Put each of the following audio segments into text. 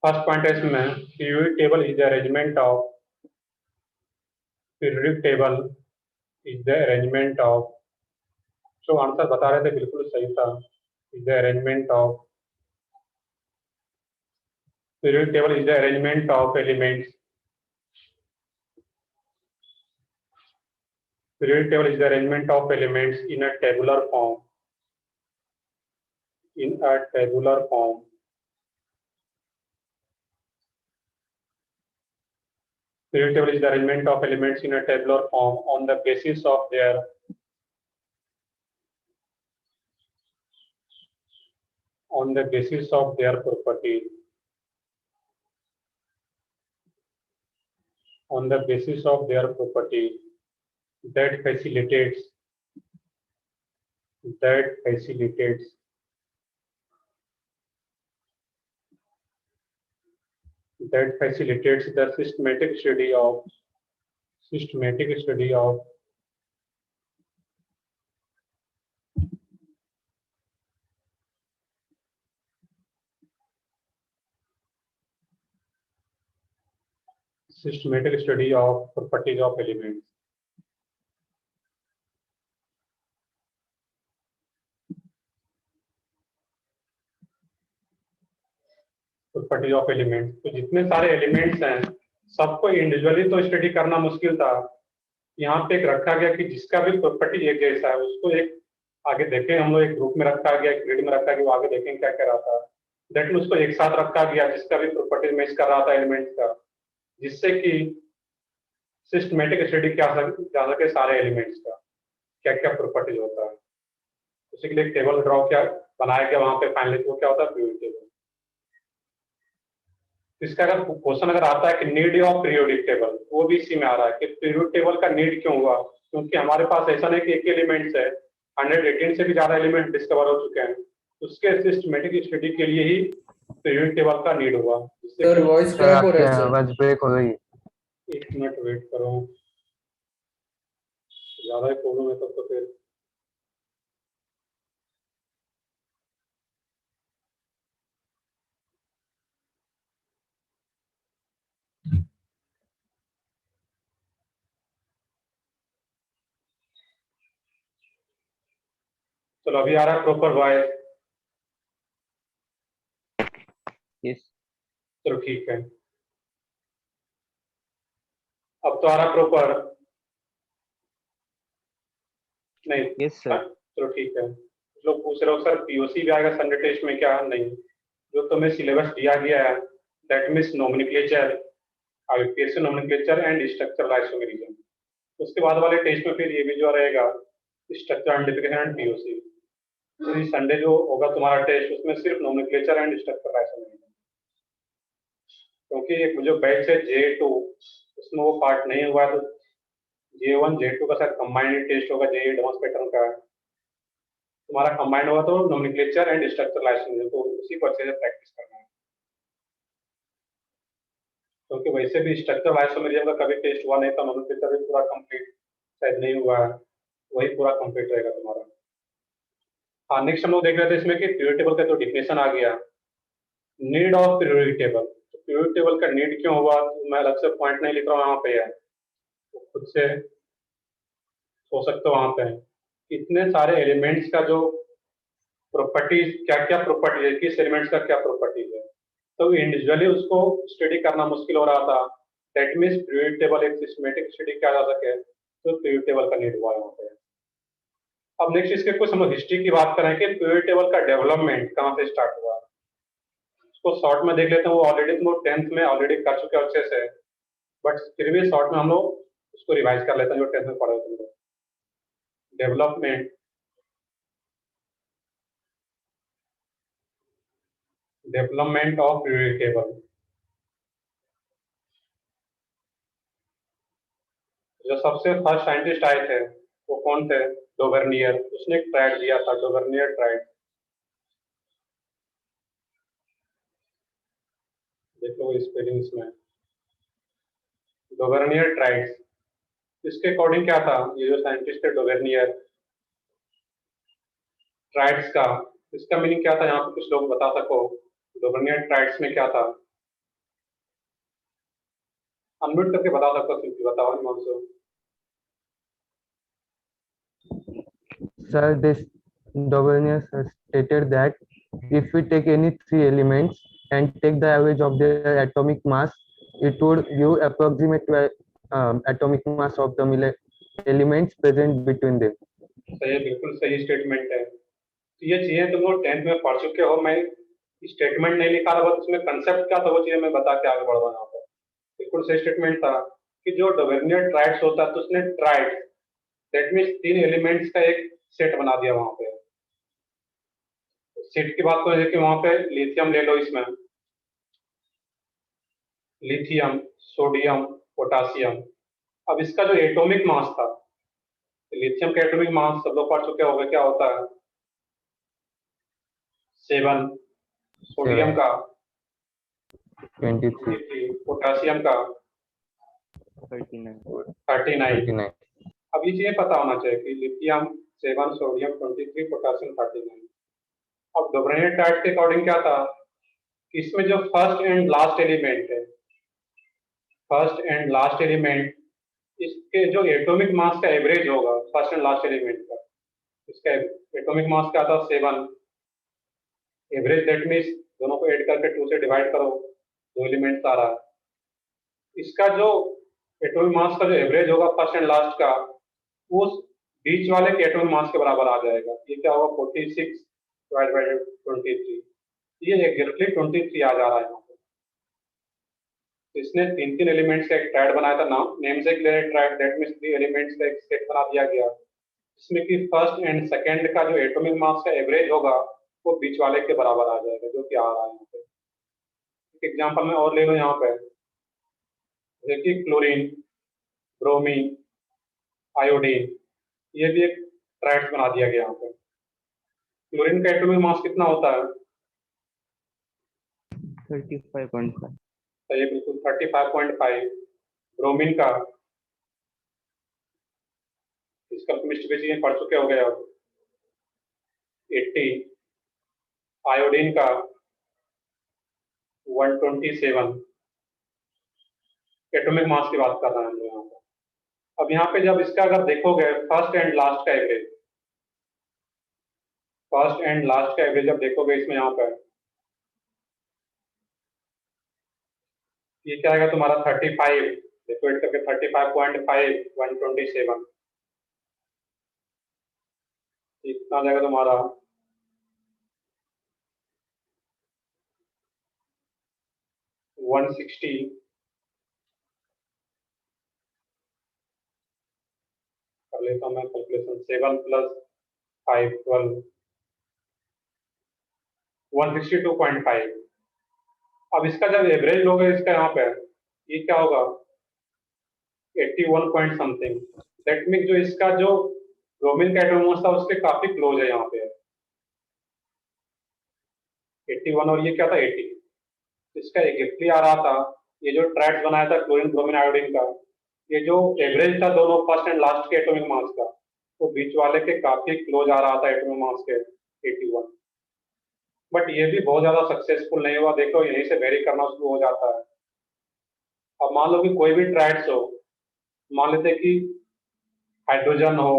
First point है इसमें periodic table is the arrangement of periodic table is the arrangement of जो answer बता रहे थे बिल्कुल सही था। Is the arrangement of periodic table is the arrangement of elements. Periodic table is the arrangement of elements in a tabular form. In a tabular form. Periodic table is the arrangement of elements in a tabular form on the basis of their property. On the basis of their property that facilitates the systematic study of properties of elements. Property of elements. तो जितने सारे elements हैं सबको individually तो study करना मुश्किल था। यहाँ पे एक रखा गया कि जिसका भी प्रॉपर्टी एक जैसा है उसको एक आगे देखें। हम लोग एक ग्रुप में रखा गया, एक ग्रिड में रखा गया, वो आगे देखें क्या कह रहा था। दैट मीन उसको एक साथ रखा गया जिसका भी प्रॉपर्टी मैच कर रहा था एलिमेंट्स का, जिससे कि सिस्टमेटिक स्टडी क्या जा सके सारे एलिमेंट्स का क्या क्या प्रॉपर्टीज होता है। उसी के लिए टेबल ड्रॉ किया, बनाया गया वहां पे फाइनली वो क्या होता है पीरियोडिक टेबल। इसका अगर क्वेश्चन अगर आता है कि नीड ऑफ पीरियोडिक टेबल, वो भी इसी में आ रहा है कि पीरियोडिक टेबल का नीड क्यों हुआ। क्योंकि हमारे पास ऐसा नहीं कि एक एलिमेंट्स है, 118 से भी ज्यादा एलिमेंट डिस्कवर हो चुके हैं। उसके सिस्टमेटिक स्टडी के लिए ही पीरियोडिक टेबल का नीड हुआ। सर वॉइस क्रैक हो रहा है सर। आवाज ब्रेक हो गई। एक मिनट वेट करो, ज्यादा ही प्रॉब्लम है तब तो फिर चलो अभी आ रहा है प्रॉपर वॉइस। यस चलो ठीक है, अब तो आ रहा प्रॉपर नहीं। Yes sir. चलो ठीक है। लोग पूछ रहे हो सर पीओसी भी आएगा संडे टेस्ट में क्या, नहीं। जो तुम्हें सिलेबस दिया गया है that means nomenclature, IUPAC nomenclature and structural isomerism. उसके बाद वाले टेस्ट में फिर ये भी जो रहेगा स्ट्रक्चर आइडेंटिफिकेशन एंड पीओसी। तो संडे जो होगा तुम्हारा टेस्ट उसमें सिर्फ नोमेनक्लेचर एंड स्ट्रक्चरल आइसोमेरिज्म, क्योंकि एक जो बैच है J2 उसमें वो पार्ट नहीं हुआ है। तो J1 J2 का शायद कंबाइंड टेस्ट होगा, JE एडवांस पैटर्न का तुम्हारा कंबाइंड होगा। तो नोमेनक्लेचर एंड स्ट्रक्चरल आइसोमेरिज्म, तो उसी को अच्छे से प्रैक्टिस करना है। क्योंकि वैसे भी स्ट्रक्चरल आइसोमेरिज्म का कभी टेस्ट हुआ नहीं था, नोमेनक्लेचर भी पूरा कंप्लीट शायद नहीं हुआ है, वही पूरा कंप्लीट रहेगा तुम्हारा। हाँ नेक्स्ट हम लोग देख रहे थे इसमें कि पीरियोडिक टेबल का तो डिफिनेशन आ गया। Need of periodic table, periodic table का नीड क्यों हुआ, तो मैं अलग से पॉइंट नहीं लिख रहा हूँ, यहाँ पे है तो खुद से सोच सकते हो। वहां पे इतने सारे एलिमेंट्स का जो प्रॉपर्टीज क्या क्या प्रॉपर्टीज है, किस एलिमेंट्स का क्या प्रॉपर्टीज है, तो इंडिविजुअली उसको स्टडी करना मुश्किल हो रहा था। दैट मीन्स पीरियोडिक टेबल एक सिस्टमेटिक स्टडी किया जा सके, तो पीरियोडिक टेबल का नीड हुआ यहाँ पे। अब नेक्स्ट इसके कुछ हम हिस्ट्री की बात करें कि पीरियोडिक टेबल का डेवलपमेंट कहाँ से स्टार्ट हुआ, उसको शॉर्ट में देख लेते हैं। वो ऑलरेडी तुम लोग 10th में ऑलरेडी कर चुके हो अच्छे से, बट फिर भी शॉर्ट में हम लोग उसको रिवाइज कर लेते हैं जो 10th में पढ़े तुम लोग। Development of periodic table. जो सबसे फर्स्ट साइंटिस्ट आए थे वो कौन थे, डोवेर्नियर। उसने एक ट्राइड दिया था, डोवेर्नियर ट्राइड। देखो स्पेलिंग इसमें डोवेर्नियर ट्राइड्स। इसके अकॉर्डिंग क्या था, ये जो साइंटिस्ट थे डोवेर्नियर ट्राइड्स का इसका मीनिंग क्या था, यहाँ पे कुछ लोग बता सको डोवेर्नियर ट्राइड्स में क्या था। अनम्यूट करके बता सकता हूँ, सिंपली बताओ Himanshu. Sir, this governance has stated that if we take any three elements and take the average of their atomic mass, it would give approximate atomic mass of the elements present between them. सही है, बिल्कुल सही statement है। तो ये चीजें तुम लोग 10th में पढ़ चुके हो, मैं स्टेटमेंट नहीं लिखा रहा, बस उसमें कंसेप्ट क्या था वो चीजें मैं बता के आगे बढ़ रहा हूँ यहाँ पर। बिल्कुल सही स्टेटमेंट था कि जो डोवेर्नियर ट्राइड्स होता है तो उसने ट्राइड, दैट मीन्स 3 एलिमेंट्स का एक सेट बना दिया वहां पे। सेट की बात करें कि वहां पे लिथियम ले लो, इसमें लिथियम, सोडियम, पोटासियम। अब इसका जो एटॉमिक मास था, लिथियम का एटॉमिक मास सब लोग पढ़ चुके होंगे क्या होता है, 7, सोडियम का 23, 23, पोटासियम का 39। अब ये चीजें पता होना चाहिए कि लिथियम 7, सोडियम 23, पोटासियम 39। अब डोवेर्नियर ट्राइड के अकॉर्डिंग क्या था कि इसमें जो फर्स्ट एंड लास्ट एलिमेंट है, फर्स्ट एंड लास्ट एलिमेंट, इसके जो एटॉमिक मास का एवरेज होगा फर्स्ट एंड लास्ट एलिमेंट का, इसका एटॉमिक मास क्या था 7, एवरेज दैट मीन्स दोनों को ऐड करके 2 से डिवाइड करो, 2 एलिमेंट्स आ रहा है। इसका जो एटॉमिक मास का जो एवरेज होगा फर्स्ट एंड लास्ट का, उस बीच वाले के एटॉमिक मास के बराबर आ जाएगा। ये क्या होगा 46 डिवाइड बाय 23, ये एग्जैक्टली 23 आ जा रहा है यहाँ पे। तो इसने 3 एलिमेंट्स का एक ट्राइड बनाया था, नाम नेम से clear tried, that means 3 elements का एक सेट बना दिया गया, इसमें कि फर्स्ट एंड सेकंड का जो एटॉमिक मास का एवरेज होगा वो बीच वाले के बराबर आ जाएगा, जो कि आ रहा है यहाँ पे। एक एग्जांपल में और ले लो यहाँ पे, देखिए क्लोरीन, ब्रोमीन, आयोडीन, ये भी एक ट्राइड्स बना दिया गया यहाँ पे। क्लोरीन का एटॉमिक मास कितना होता है, 35.5, तो ये बिल्कुल 35.5। ब्रोमीन का, इसका केमिस्ट्री भी चीजें पढ़ चुके हो गए अब, 80। आयोडीन का 127। एटॉमिक मास की बात कर रहे हैं हम लोग यहाँ पर। अब यहाँ पे जब इसका अगर देखोगे फर्स्ट एंड लास्ट का एवरेज, फर्स्ट एंड लास्ट का एवरेज जब देखोगे इसमें यहाँ पर, ये क्या आएगा तुम्हारा 35, देखो ऐड करके 35.5, 127, इतना जाएगा तुम्हारा 160। कर लेता हूँ मैं कैलकुलेशन, 7 + 5 12, 162.5। अब इसका जब एवरेज लोगे इसका यहाँ पे, ये क्या होगा 81 पॉइंट समथिंग, दैट मीन जो इसका जो ब्रोमीन का एटॉमिक मास था उसके काफी क्लोज है यहाँ पे 81, और ये क्या था 80, इसका एग्जैक्टली आ रहा था। ये जो ट्राइड्स बनाया था क्लोरीन, ब्रोमीन, आयोडीन का, ये जो एवरेज था दोनों फर्स्ट एंड लास्ट के एटॉमिक मास का, वो बीच वाले के काफी क्लोज आ रहा था एटॉमिक मास के 81। बट ये भी बहुत ज्यादा सक्सेसफुल नहीं हुआ, देखो यहीं से वेरी करना शुरू हो जाता है। अब मान लो कि कोई भी ट्राइड्स हो, मान लेते कि हाइड्रोजन हो,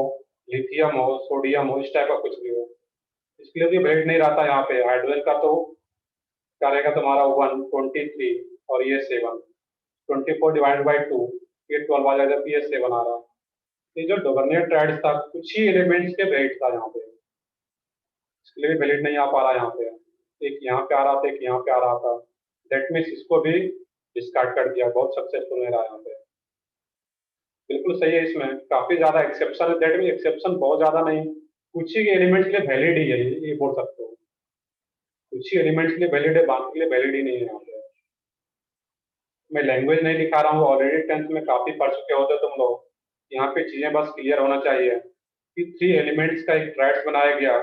लिथियम हो, सोडियम हो, इस टाइप का कुछ भी हो, इसके लिए भी वेट नहीं रहता यहाँ पे। हाइड्रोजन का तो क्या रहेगा तुम्हारा 123, और ये 7, 24 डिवाइड बाई 2, ये 12 आ जाएगा, ये 7 आ रहा है। ये जो डोवेर्नियर ट्राइड्स था कुछ ही एलिमेंट्स के वेट था यहाँ पे, इसके लिए भी वैलिड नहीं आ पा रहा यहाँ पे। एक यहाँ पे आ रहा था, एक यहाँ पे आ रहा था, दैट मीन्स इसको भी डिस्कार्ड कर दिया, बहुत सक्सेसफुल नहीं रहा यहाँ पे। बिल्कुल सही है, इसमें काफी ज्यादा एक्सेप्शन है, दैट मीन एक्सेप्शन बहुत ज्यादा नहीं, कुछ ही एलिमेंट्स के लिए वैलिड ही है, ये बोल सकते हो। कुछ ही एलिमेंट्स के लिए वैलिड है, बाकी के लिए वैलिड ही नहीं है यहाँ पे। मैं लैंग्वेज नहीं दिखा रहा हूँ, ऑलरेडी 10th में काफी पढ़ चुके होते तुम लोग, यहाँ पे चीजें बस क्लियर होना चाहिए कि 3 एलिमेंट्स का एक ट्राइड्स बनाया गया,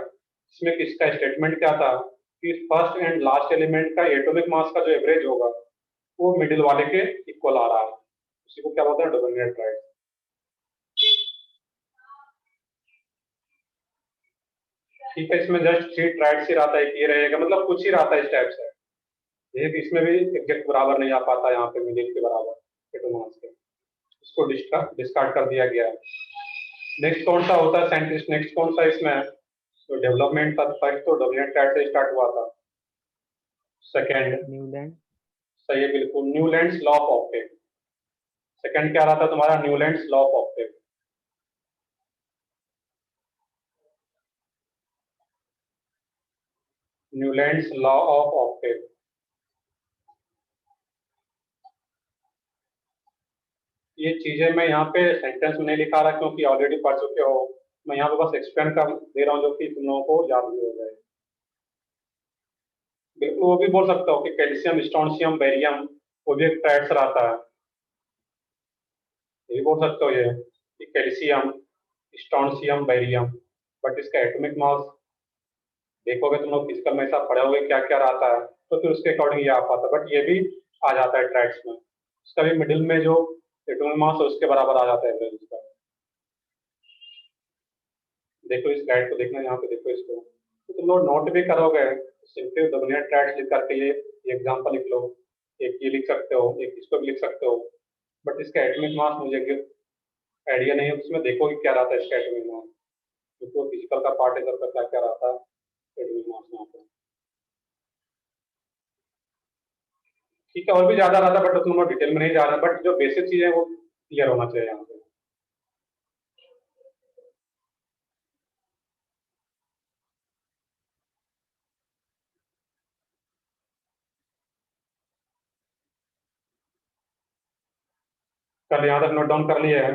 इसमें किसका स्टेटमेंट क्या था कि फर्स्ट एंड लास्ट एलिमेंट का एटॉमिक मास का जो एवरेज होगा वो मिडिल वाले के इक्वल आ रहा है, उसी को क्या बोलते हैं डोवेर्नियर ट्राइड। ठीक है, इसमें जस्ट 3 ट्राइड्स ही रहता है, ये रहेगा, मतलब कुछ ही रहता है इस टाइप से, एक इसमें भी एग्जैक्ट बराबर नहीं आ पाता यहाँ पे मिडिल के बराबर, एटोमास के, इसको डिस्कार्ड कर दिया गया है। नेक्स्ट कौन सा होता है साइंटिस्ट, नेक्स्ट कौन सा इसमें, तो डेवलपमेंट था फर्स्ट तो डोमिनेंट टाइप से स्टार्ट हुआ था। Second Newland. सही है बिल्कुल, Newlands law of octave. Second क्या रहा था तुम्हारा, Newlands law of octave. Newlands law of octave. ये चीजें मैं यहाँ पे सेंटेंस में नहीं लिखा रहा क्योंकि ऑलरेडी पढ़ चुके हो, मैं यहाँ पे बस एक्सप्लेन कर दे रहा हूँ जो कि तुम लोगों को याद भी हो जाए। बिल्कुल वो भी बोल सकते हो कि कैल्शियम, स्ट्रोंशियम, बेरियम वो भी एक ट्राइड्स रहता है, ये भी बोल सकते हो ये कि कैल्शियम, स्ट्रोंशियम, बेरियम, बट इसका एटॉमिक मास देखोगे तुम लोग फिजिकल में ऐसा पढ़े होगे क्या क्या रहता है, तो फिर उसके अकॉर्डिंग ये आ पाता है, बट ये भी आ जाता है ट्राइड्स में, उसका भी मिडिल में जो एटॉमिक मास है उसके बराबर आ जाता है एवरेज उसका। देखो इस स्लाइड को देखना, यहाँ पे देखो इसको, तो तुम लोग नोट भी करोगे, सिंपली डोमिनेंट ट्राइड्स लिख करके ये एग्जांपल लिख लो, एक ये लिख सकते हो, एक इसको भी लिख सकते हो, बट इसका एटॉमिक मास मुझे आइडिया नहीं है, उसमें देखो कि क्या रहता है इसका एटॉमिक मास, क्योंकि वो फिजिकल का पार्ट है, का क्या क्या रहता है एटॉमिक मास यहाँ पे। ठीक है, और भी ज्यादा रहता है बट तुम लोग डिटेल में नहीं जा रहे, बट जो बेसिक चीजें वो क्लियर होना चाहिए यहाँ पे। कल यहाँ तक नोट डाउन कर लिए है?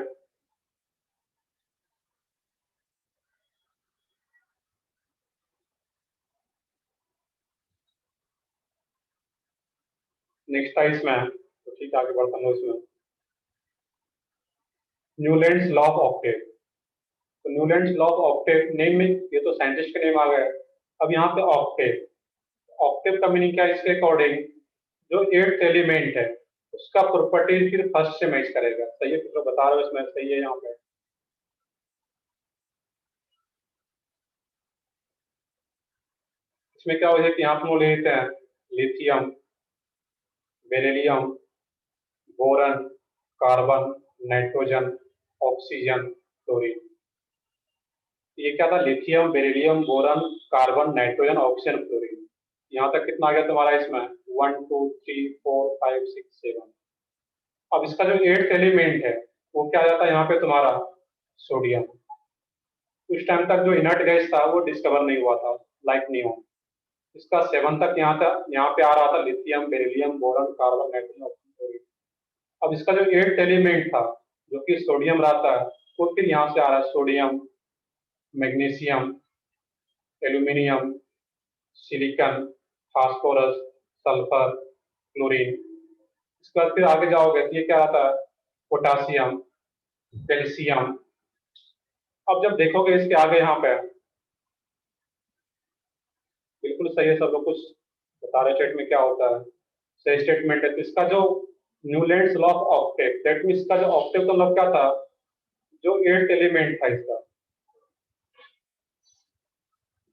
नेक्स्ट था इसमें, तो ठीक है आगे बढ़ता हूँ इसमें। न्यूलैंड्स लॉ ऑफ ऑक्टेव, तो Newlands law of Octave name में ये तो साइंटिस्ट के नेम आ गए, अब यहाँ पे ऑक्टेव, ऑक्टेव का मीनिंग क्या है इसके अकॉर्डिंग, जो एट्थ एलिमेंट है उसका प्रॉपर्टी फिर फर्स्ट से मैच करेगा, सही है, तो बता रहे हो इसमें, सही है यहाँ पे। इसमें क्या हो जाए कि यहाँ पे हम लोग लेते हैं lithium, beryllium, boron, carbon, nitrogen, oxygen, chlorine. ये क्या था, lithium, beryllium, boron, carbon, nitrogen, oxygen, chlorine. यहाँ तक कितना आ गया तुम्हारा इसमें, 1 2 3 4 5 6 7। अब इसका जो एट्थ एलिमेंट है वो क्या आ जाता है यहाँ पे तुम्हारा, सोडियम। उस टाइम तक जो इनर्ट गैस था वो डिस्कवर नहीं हुआ था, लाइक नियोन। इसका 7 तक यहाँ पे आ रहा था lithium, beryllium, boron, carbon, nitrogen, oxygen, chlorine. अब इसका जो एट्थ एलिमेंट था जो कि सोडियम रहता है, वो फिर यहाँ से आ रहा है sodium, magnesium, aluminium, silicon, phosphorus, sulphur, chlorine. इसके बाद फिर आगे जाओगे तो ये क्या आता है, पोटासियम, कैल्शियम। अब जब देखोगे इसके आगे यहाँ पे, बिल्कुल सही है, सब लोग कुछ बता रहे स्टेट में क्या होता है, सही स्टेटमेंट है। तो इसका जो Newlands law of Octave, that means इसका जो ऑक्टेव का मतलब क्या था, जो एट्थ एलिमेंट था इसका,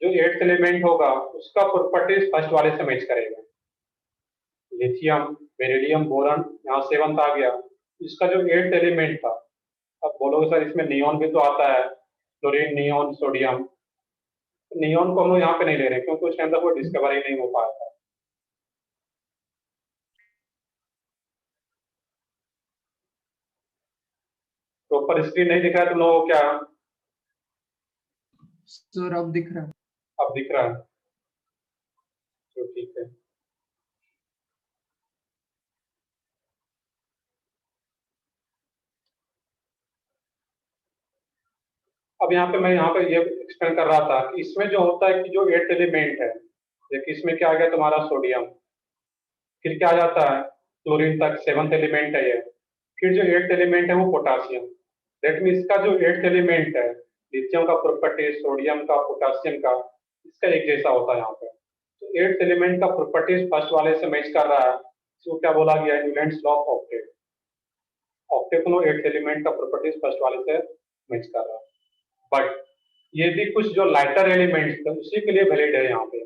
जो एट्थ एलिमेंट होगा उसका प्रॉपर्टीज फर्स्ट वाले से मैच करेगा। लिथियम, बेरिलियम, बोरन, यहाँ 7th आ गया, इसका जो एट्थ एलिमेंट था, अब बोलोगे सर इसमें नियॉन भी तो आता है, क्लोरीन, नियॉन, सोडियम। नियॉन को हम लोग यहाँ पे नहीं ले रहे क्योंकि उसके अंदर कोई डिस्कवर ही नहीं हो पाया था। प्रॉपर स्क्रीन नहीं दिख रहा है तुम लोगों को क्या, सर अब दिख रहा है। अब दिख रहा है, तो ठीक है। अब यहाँ पे ये एक्सप्लेन कर रहा था कि इसमें जो होता है कि जो एट्थ एलिमेंट है, देखिए इसमें क्या आ गया तुम्हारा सोडियम, फिर क्या आ जाता है क्लोरीन तक, 7th एलिमेंट है ये, फिर जो एट्थ एलिमेंट है वो पोटासियम। दैट मीन इसका जो एट्थ एलिमेंट है, लिथियम का प्रॉपर्टी, सोडियम का, पोटासियम का, इसका एक जैसा होता है यहाँ पे। तो एट्थ एलिमेंट का प्रॉपर्टीज फर्स्ट वाले से मैच कर रहा है, तो क्या बोला गया है, Newlands law of Octave. Octave को एट्थ एलिमेंट का प्रॉपर्टीज फर्स्ट वाले से मैच कर रहा है, बट ये भी कुछ जो लाइटर एलिमेंट्स थे उसी के लिए वैलिड है यहाँ पे।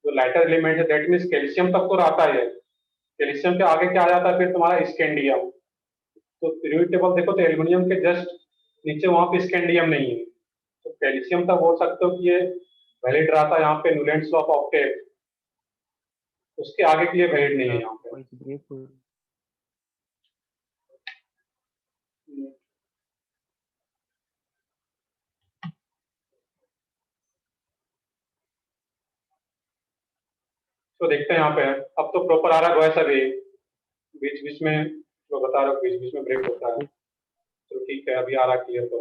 जो लाइटर एलिमेंट है दैट मीन्स कैल्शियम तक तो रहता है, कैल्शियम के आगे क्या आ जाता है फिर तुम्हारा स्कैंडियम। तो पीरियोडिक टेबल देखो तो एल्युमिनियम के जस्ट नीचे वहां पे स्कैंडियम नहीं है, तो कैल्शियम तक बोल सकते हो कि ये वैलिड रहा था यहाँ पे न्यूलैंड्स लॉ ऑफ ऑक्टेव, उसके आगे के लिए वैलिड नहीं है यहाँ पे। तो देखते हैं यहाँ पे, अब तो प्रॉपर आ रहा है वैसा भी, बीच बीच में जो बता रहा हूँ बीच बीच में ब्रेक होता है, तो ठीक है अभी आ रहा क्लियर। तो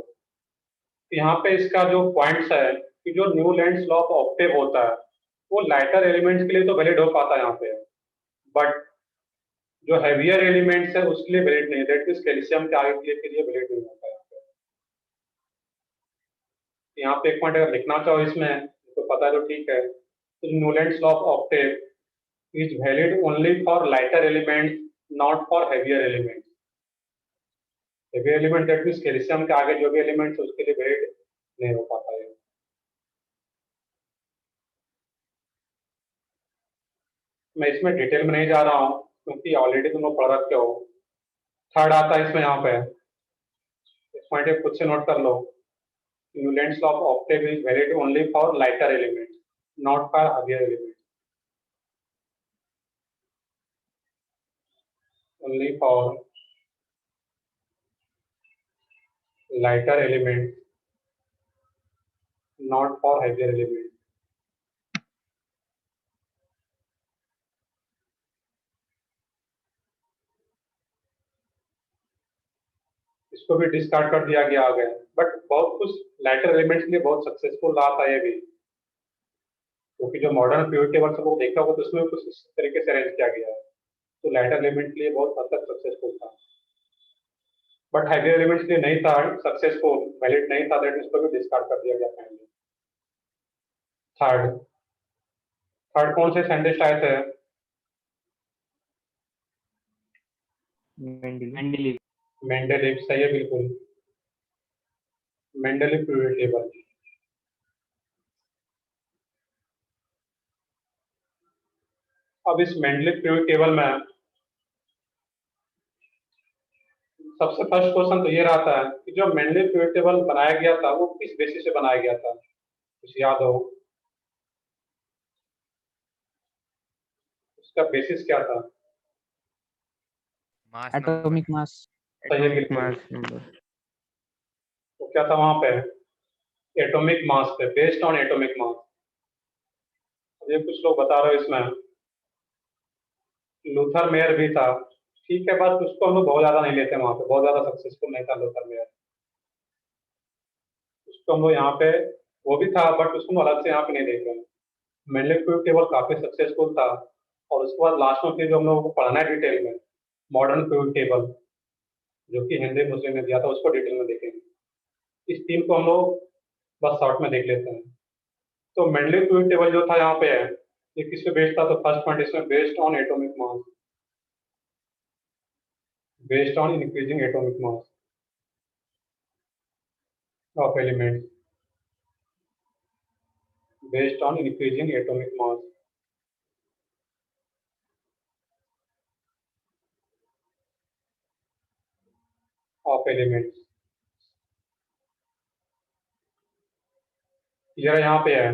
यहाँ पे इसका जो पॉइंट्स है कि जो न्यूलैंड्स लॉ ऑफ ऑक्टेव होता है वो लाइटर एलिमेंट्स के लिए तो वैलिड हो पाता है यहाँ पे, बट जो हैवियर एलिमेंट्स है उसके लिए वैलिड नहीं, दैट मींस कैल्शियम के आगे के लिए वैलिड नहीं होता यहाँ पे। यहाँ पे एक पॉइंट अगर लिखना चाहो इसमें तो पता है तो ठीक है, तो Newlands law of Octave is valid only for lighter elements, not for heavier elements. Heavier element that means calcium के आगे जो भी एलिमेंट्स उसके लिए वैलिड नहीं हो पाता है। मैं इसमें डिटेल में नहीं जा रहा हूँ क्योंकि ऑलरेडी तुम लोग पढ़ रखे हो। थर्ड आता है इसमें यहाँ पे, इस पॉइंट पे खुद से नोट कर लो, Newlands law of octave is valid only for lighter elements, not for heavier elements, only for lighter elements, not for heavier elements. इसको भी डिस्कार्ड कर दिया गया आगे, बट बहुत कुछ लाइटर एलिमेंट्स के लिए बहुत सक्सेसफुल रहा था ये भी, क्योंकि जो मॉडर्न पीरियोडिक टेबल सब लोग देखा होगा तो उसमें कुछ इस तरीके से अरेंज किया गया है, तो लाइटर एलिमेंट के लिए बहुत हद तक सक्सेसफुल था, बट हेवियर एलिमेंट्स के लिए नहीं था सक्सेसफुल, वैलिड नहीं था, दैट इसको भी डिस्कार्ड कर दिया गया फाइनली। थर्ड थर्ड कौन से साइंटिस्ट आए थे? मेंडलीव। मेंडेलीव, सही है बिल्कुल, मेंडेलीव पीरियोडिक टेबल। अब इस मेंडेलीव पीरियोडिक टेबल में सबसे फर्स्ट क्वेश्चन तो ये रहता है कि जो मेंडेलीव पीरियोडिक टेबल बनाया गया था वो किस बेसिस से बनाया गया था, कुछ याद हो? उसका बेसिस क्या था? Atomic mass. सही है atomic बिल्कुल। mass number. तो क्या था वहां पे? एटॉमिक मास पे, बेस्ड ऑन एटॉमिक मास। ये कुछ लोग बता रहे हो इसमें लूथर मेयर भी था, ठीक है, बस उसको हम लोग बहुत ज्यादा नहीं लेते, वहां पे बहुत ज्यादा सक्सेसफुल नहीं था लूथर मेयर, उसको हम लोग यहाँ पे, वो भी था बट उसको हम अलग से यहाँ पे नहीं देख रहे हैं। मेंडेलीव पीरियोडिक टेबल काफी सक्सेसफुल था, और उसके बाद लास्ट में फिर जो हम लोगों को पढ़ना है डिटेल में मॉडर्न पीरियोडिक टेबल, जो कि हेनरी मुस्लिम ने दिया था, उसको डिटेल में देखेंगे। इस तीन को हम लोग बस शॉर्ट में देख लेते हैं। तो मेंडेलीव पीरियोडिक टेबल जो था यहाँ पे है, ये किस पे बेस्ड था? तो फर्स्ट पॉइंट इसमें based on atomic mass, based on increasing atomic mass of elements, based on increasing atomic mass of elements. ये यहाँ पे है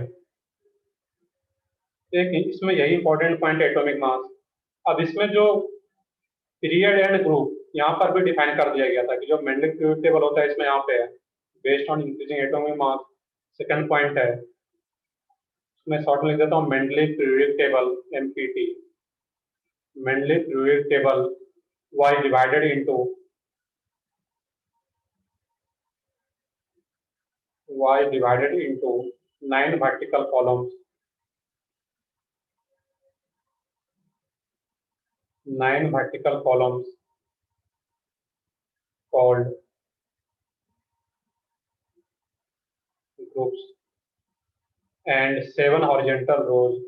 एक, इसमें यही इंपॉर्टेंट पॉइंट है एटॉमिक मास। अब इसमें जो पीरियड एंड ग्रुप यहाँ पर भी डिफाइन कर दिया गया था कि जो मेंडेलीव पीरियोडिक टेबल होता है इसमें यहाँ पे है based on increasing atomic mass. Second point है, मैं शॉर्ट में लिख देता हूँ, Mendeleev periodic table empty, Mendeleev periodic table was divided into nine vertical columns, nine vertical columns called groups, and seven horizontal rows,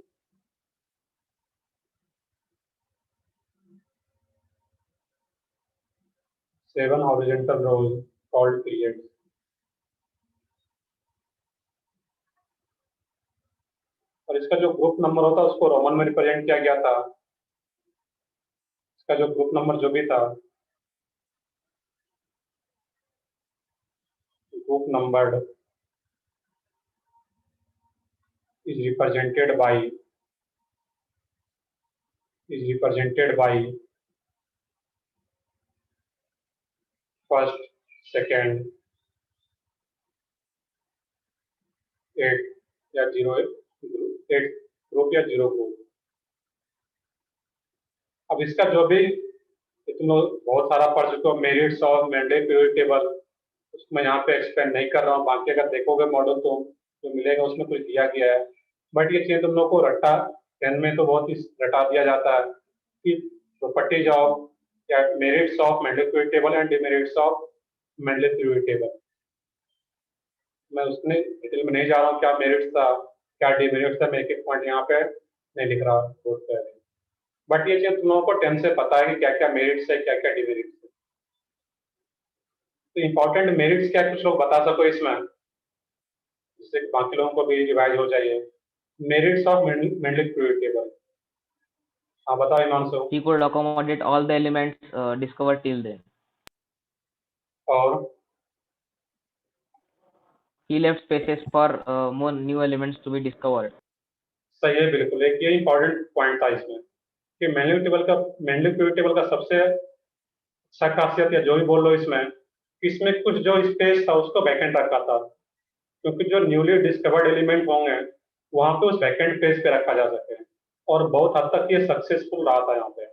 seven horizontal rows called periods. और इसका जो group number होता है उसको रोमन में रिप्रेजेंट किया गया था इसका जो ग्रुप नंबर जो भी था, group number is represented by first, second, 8 या 0 8 ग्रुप या 0 ग्रुप। अब इसका जो भी तुम लोग बहुत सारा पढ़ चुके हो, मेरिट्स और मैंडेट पीरियड टेबल, उसको मैं यहाँ पे एक्सप्लेन नहीं कर रहा हूँ। बाकी अगर देखोगे मॉडल तो जो मिलेगा उसमें कुछ दिया गया है, बट ये चीज़ तुम लोग को रट्टा 10 में तो बहुत ही रटा दिया जाता है कि प्रॉपर्टीज ऑफ या merits of mandate period table and demerits of mandate period table. मैं उसने डिटेल में नहीं जा रहा हूँ क्या मेरिट्स था क्या डिमेरिट्स था, मैं एक एक पॉइंट यहाँ पे नहीं लिख रहा बोर्ड पे, बट ये चीज तुम लोगों को 10 से पता है कि क्या क्या मेरिट्स है क्या क्या डिमेरिट्स है। तो इंपॉर्टेंट मेरिट्स क्या कुछ लोग बता सको इसमें, जिससे बाकी लोगों को भी रिवाइज हो जाइए। Merits of mandate period table, हाँ बताओ Himanshu. He could accommodate all the elements discovered till then. और He left spaces for more new elements to be discovered. सही है, बिल्कुल। एक ये इंपॉर्टेंट पॉइंट था इसमें कि मैंडेट पीरियड टेबल का सबसे अच्छा खासियत या जो भी बोल लो इसमें कुछ जो स्पेस था उसको वैकेंट रखा था, क्योंकि जो न्यूली डिस्कवर्ड एलिमेंट होंगे वहां पे उस वैकेंट स्पेस पे रखा जा सके, और बहुत हद तक ये सक्सेसफुल रहा था यहाँ पे,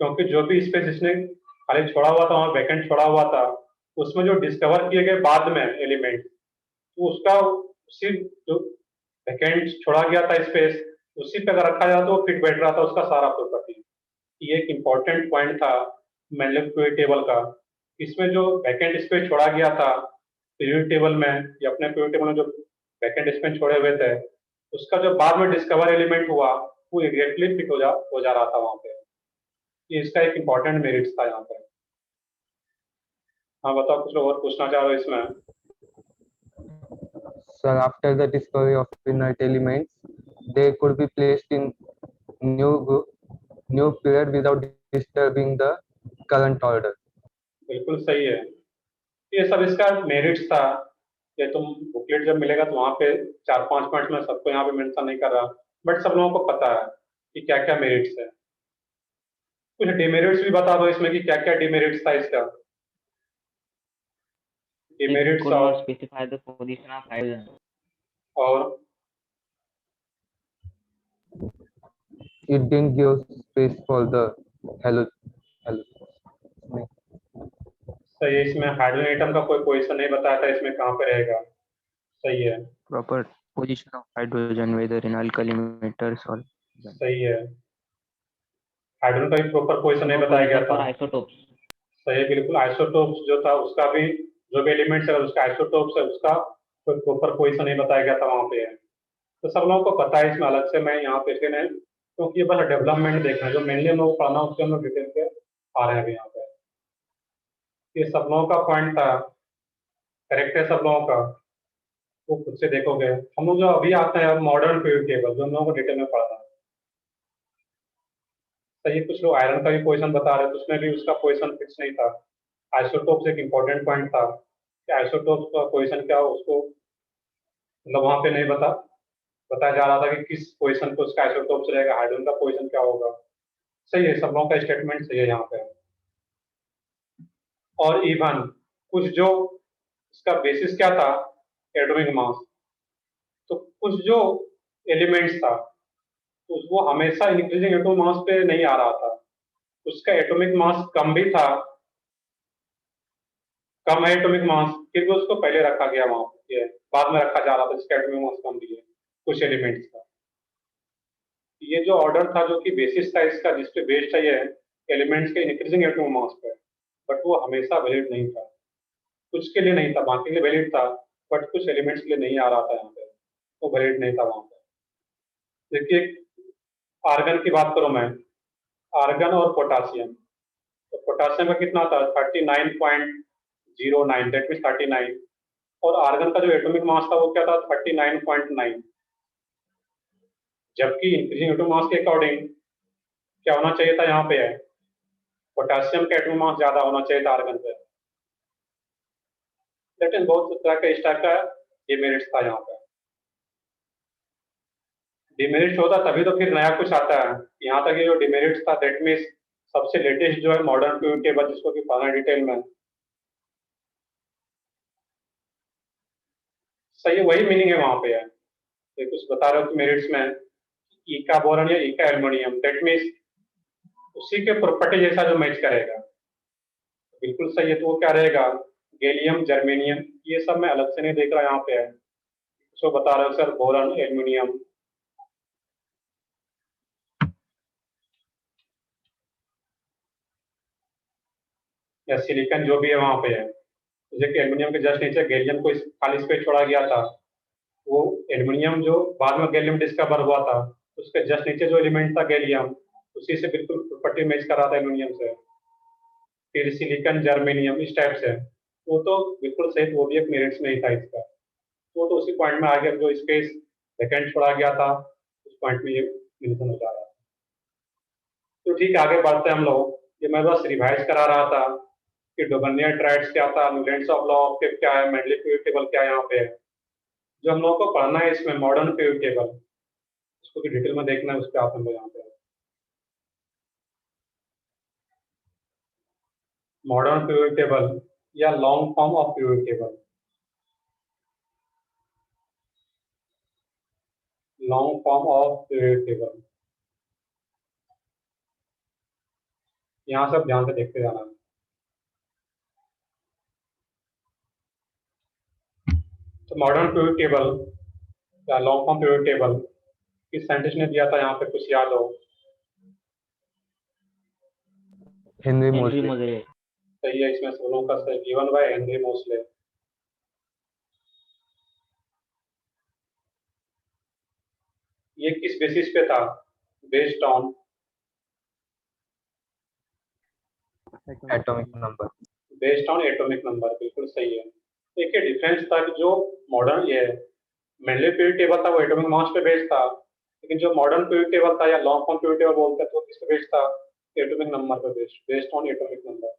क्योंकि जो भी स्पेस इसने खाली छोड़ा हुआ था, वहाँ वैकेंट छोड़ा हुआ था, उसमें जो डिस्कवर किए गए बाद में एलिमेंट, तो उसका उसी जो वैकेंट छोड़ा गया था स्पेस उसी पे अगर रखा जाता तो वो फिट बैठ रहा था उसका सारा प्रॉपर्टी। ये एक इम्पॉर्टेंट पॉइंट था मैंडेट पीरियड टेबल का। इसमें जो वैकेंट स्पेस छोड़ा गया था पीरियड टेबल में या अपने पीरियड टेबल में जो वैकेंट स्पेस छोड़े हुए थे, उसका जो बाद में डिस्कवर एलिमेंट हुआ वो एग्जैक्टली फिट हो जा रहा था वहां पे। ये इसका एक इम्पॉर्टेंट मेरिट्स था यहाँ पे। हाँ बताओ, कुछ लोग और पूछना चाह रहे हो इसमें? Sir, after the discovery of inert elements, they could be placed in new period without disturbing the current order. बिल्कुल सही है, ये सब इसका मेरिट्स था। ये तुम बुकलेट जब मिलेगा तो वहाँ पे 4-5 पॉइंट में सबको यहाँ पे मेंशन नहीं कर रहा, बट सब लोगों को पता है कि क्या क्या मेरिट्स है। कुछ डिमेरिट्स भी बता दो इसमें कि क्या क्या डिमेरिट्स था इसका। He डिमेरिट्स could और not specify the position of hydrogen. और It didn't give space for the hello. सही है, इसमें हाइड्रोजन एटम का कोई पोजीशन नहीं बताया था इसमें कहाँ पे रहेगा। सही है, Proper position of hydrogen, whether in alkali metals or सही है, हाइड्रोजन का भी प्रॉपर पोजीशन नहीं No बताया गया position था। for isotopes. सही है, बिल्कुल। आइसोटोप्स जो था उसका भी जो भी एलिमेंट्स है उसका आइसोटोप्स है उसका कोई प्रॉपर पोजीशन नहीं बताया गया था वहाँ पे। तो सब लोगों को पता है, इसमें अलग से मैं यहाँ पे इसलिए नहीं, क्योंकि ये बस डेवलपमेंट देखना है, जो मेनली हम लोग पढ़ना उसके हम लोग डिटेल पे आ रहे हैं अभी यहाँ पे। ये सब लोगों का पॉइंट था, करेक्ट है सब लोगों का, वो खुद से देखोगे। हम लोग जो अभी आते हैं मॉडर्न पीरियड टेबल जो हम लोगों को डिटेल में पढ़ना है। सही है, कुछ लोग आयरन का भी पोजीशन बता रहे थे, उसमें भी उसका पोजीशन फिक्स नहीं था। आइसोटोप्स एक इम्पोर्टेंट पॉइंट था कि आइसोटोप्स का पोजीशन क्या हो उसको मतलब वहाँ पे नहीं बताया जा रहा था कि किस पोजीशन पे उसका आइसोटोप्स रहेगा, हाइड्रोजन का पोजीशन क्या होगा। सही है, सब लोगों का स्टेटमेंट सही है यहाँ पे। और इवन कुछ जो इसका बेसिस क्या था एटॉमिक मास, तो कुछ जो एलिमेंट्स था तो वो हमेशा इंक्रीजिंग एटॉमिक मास पे नहीं आ रहा था, उसका एटॉमिक मास कम भी था, कम है एटॉमिक मास, फिर भी उसको पहले रखा गया वहां पे, बाद में रखा जा रहा था जिसका एटॉमिक मास कम भी है कुछ एलिमेंट्स का। ये जो ऑर्डर था जो कि बेसिस था इसका जिसपे बेस्ड है ये एलिमेंट्स के इंक्रीजिंग एटॉमिक मास पे, बट वो हमेशा वैलिड नहीं था, कुछ के लिए नहीं था, बाकी के लिए वैलिड था, बट कुछ एलिमेंट्स के लिए नहीं आ रहा था यहाँ पे, वो वैलिड नहीं था वहां पे। देखिए आर्गन की बात करूं मैं, आर्गन और पोटासियम, तो पोटासियम का कितना था 39.09, दैट मीन 39, और आर्गन का जो एटॉमिक मास था वो क्या था 39.9, जबकि इंक्रीजिंग एटॉमिक मास के अकॉर्डिंग क्या होना चाहिए था यहाँ पे है पोटेशियम का एटॉमिक मास ज्यादा होना चाहिए था आर्गन पे, लेकिन बहुत तरह के इस टाइप का डिमेरिट्स था यहाँ पे। डिमेरिट्स होता तभी तो फिर नया कुछ आता है। यहाँ तक ये जो डिमेरिट्स था दैट मीन्स सबसे लेटेस्ट जो है मॉडर्न पीरियड टेबल, जिसको कि पढ़ना डिटेल में, सही वही मीनिंग है वहां पे है। ये कुछ बता रहे हो कि मेरिट्स में ई का बोरॉन या ई का एल्युमिनियम, दैट मीन्स उसी के प्रॉपर्टी जैसा जो मैच करेगा, बिल्कुल सही है। तो वो क्या रहेगा, गैलियम, जर्मेनियम, ये सब मैं अलग से नहीं देख रहा यहाँ पे है। सो बता रहे हो सर बोरॉन, एल्युमिनियम, या सिलिकॉन जो भी है वहां पे है। जैसे कि एल्युमिनियम के जस्ट नीचे गैलियम को खाली स्पेस छोड़ा गया था, वो एल्युमिनियम जो बाद में गैलियम डिस्कवर हुआ था, उसके जस्ट नीचे जो एलिमेंट था गैलियम, उसी से बिल्कुल प्रॉपर्टी मैच कर रहा था एल्युमिनियम से। फिर सिलिकॉन, जर्मेनियम, इस टाइप से वो तो बिल्कुल सही, वो भी एक मेरिट्स में ही था इसका। वो तो उसी पॉइंट में आ गया जो स्पेस वैकेंट छोड़ा गया था, उस पॉइंट में ये मेंशन हो जा रहा है। तो ठीक है, आगे बढ़ते हैं हम लोग। ये मैं बस रिवाइज करा रहा था कि डोबर्नियर ट्राइड्स क्या था, Newlands of law of fifth क्या है, मेंडली पीरियड टेबल क्या है यहाँ पे है। जो हम लोगों को पढ़ना है इसमें मॉडर्न पीरियड टेबल, उसको भी डिटेल में देखना है, उस पर आते हैं हम लोग यहाँ पे। मॉडर्न पीरियड टेबल या long form of period table, long form of period table, यहाँ सब ध्यान से देखते जाना है। तो मॉडर्न पीरियड टेबल या लॉन्ग फॉर्म पीरियड टेबल किस साइंटिस्ट ने दिया था, यहाँ पे कुछ याद हो? Henry Henry Mosle. मोजले। सही है, इसमें सब लोगों का सही, गिवन बाय हेनरी मोसले। ये किस बेसिस पे था? Based on atomic number. Based on atomic number, बिल्कुल सही है। एक ये डिफरेंस था कि जो मॉडर्न ये मेनली पीरियड टेबल था वो एटॉमिक मास पे बेस्ड था, लेकिन जो मॉडर्न पीरियड टेबल था या लॉन्ग फॉर्म पीरियड टेबल बोलते हैं तो किस पे बेस्ड था? एटॉमिक नंबर पे based, based on atomic number.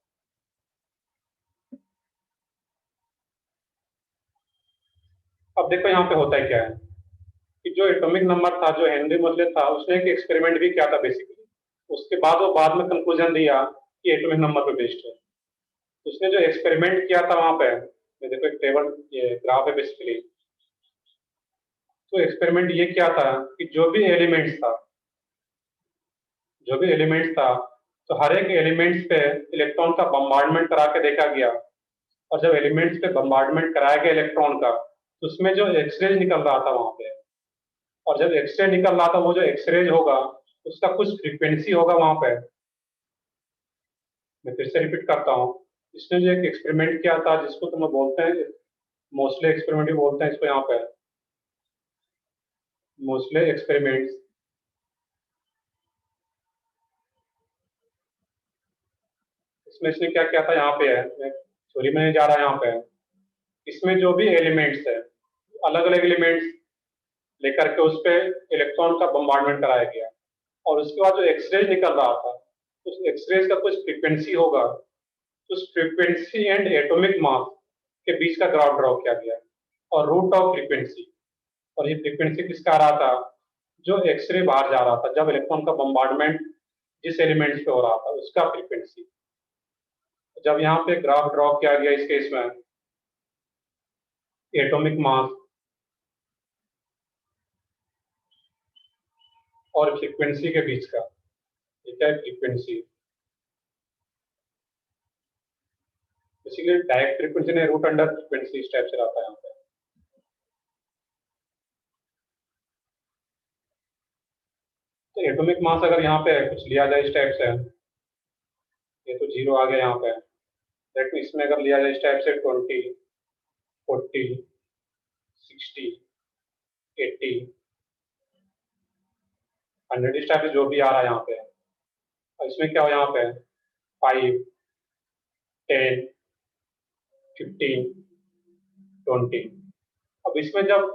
अब देखो यहाँ पे होता है क्या है कि जो एटॉमिक नंबर था, जो हेनरी मोसले था, उसने एक एक्सपेरिमेंट भी किया था बेसिकली। उसके बाद वो बाद में कंक्लूजन दिया कि एटॉमिक नंबर पे बेस्ड है। उसने जो एक्सपेरिमेंट किया था वहां पे, ये देखो एक टेबल, ये ग्राफ है बेसिकली। तो एक्सपेरिमेंट ये क्या था कि जो भी एलिमेंट्स था, जो भी एलिमेंट्स था, तो हर एक एलिमेंट्स पे इलेक्ट्रॉन का बम्बार्डमेंट करा के देखा गया। और जब एलिमेंट्स पे बम्बार्डमेंट कराया गया इलेक्ट्रॉन का, तो उसमें जो एक्सरेज निकल रहा था वहां पे, और जब एक्सरे निकल रहा था वो जो एक्सरेज होगा उसका कुछ फ्रीक्वेंसी होगा वहां पे। मैं फिर से रिपीट करता हूँ, इसने जो एक एक्सपेरिमेंट किया था जिसको तुम बोलते हैं मोस्ले एक्सपेरिमेंट भी बोलते हैं इसको यहाँ पे, मोस्ले एक्सपेरिमेंट्स। इसमें इसने क्या किया था, यहाँ पे है, मैं थ्योरी में नहीं जा रहा यहाँ पे। इसमें जो भी एलिमेंट्स है, अलग अलग एलिमेंट्स लेकर के उस पर इलेक्ट्रॉन का बम्बार्डमेंट कराया गया, और उसके बाद जो एक्सरेज निकल रहा था, उस एक्सरेज का कुछ फ्रीक्वेंसी होगा, उस फ्रीक्वेंसी एंड एटॉमिक मास के बीच का ग्राफ ड्रॉ किया गया, और रूट ऑफ फ्रीक्वेंसी। और ये फ्रीक्वेंसी किसका आ रहा था? जो एक्सरे बाहर जा रहा था जब इलेक्ट्रॉन का बम्बार्डमेंट जिस एलिमेंट्स पे हो रहा था, उसका फ्रीक्वेंसी। जब यहाँ पे ग्राफ ड्रॉ किया गया इस केस में, एटॉमिक मास और फ्रीक्वेंसी के बीच का, ठीक है, फ्रीक्वेंसी बेसिकली डायरेक्ट फ्रीक्वेंसी ने रूट अंडर फ्रीक्वेंसी इस टाइप से रहता है यहाँ पे। तो एटॉमिक मास अगर यहाँ पे कुछ लिया जाए इस टाइप से, ये तो जीरो आ गया यहाँ पे, दैट मीन इसमें अगर लिया जाए इस टाइप से 20, 40, 60, 80, 100, इस टाइप से जो भी आ रहा है यहाँ पे। और इसमें क्या हो यहाँ पे 5, 10, 15, 20। अब इसमें जब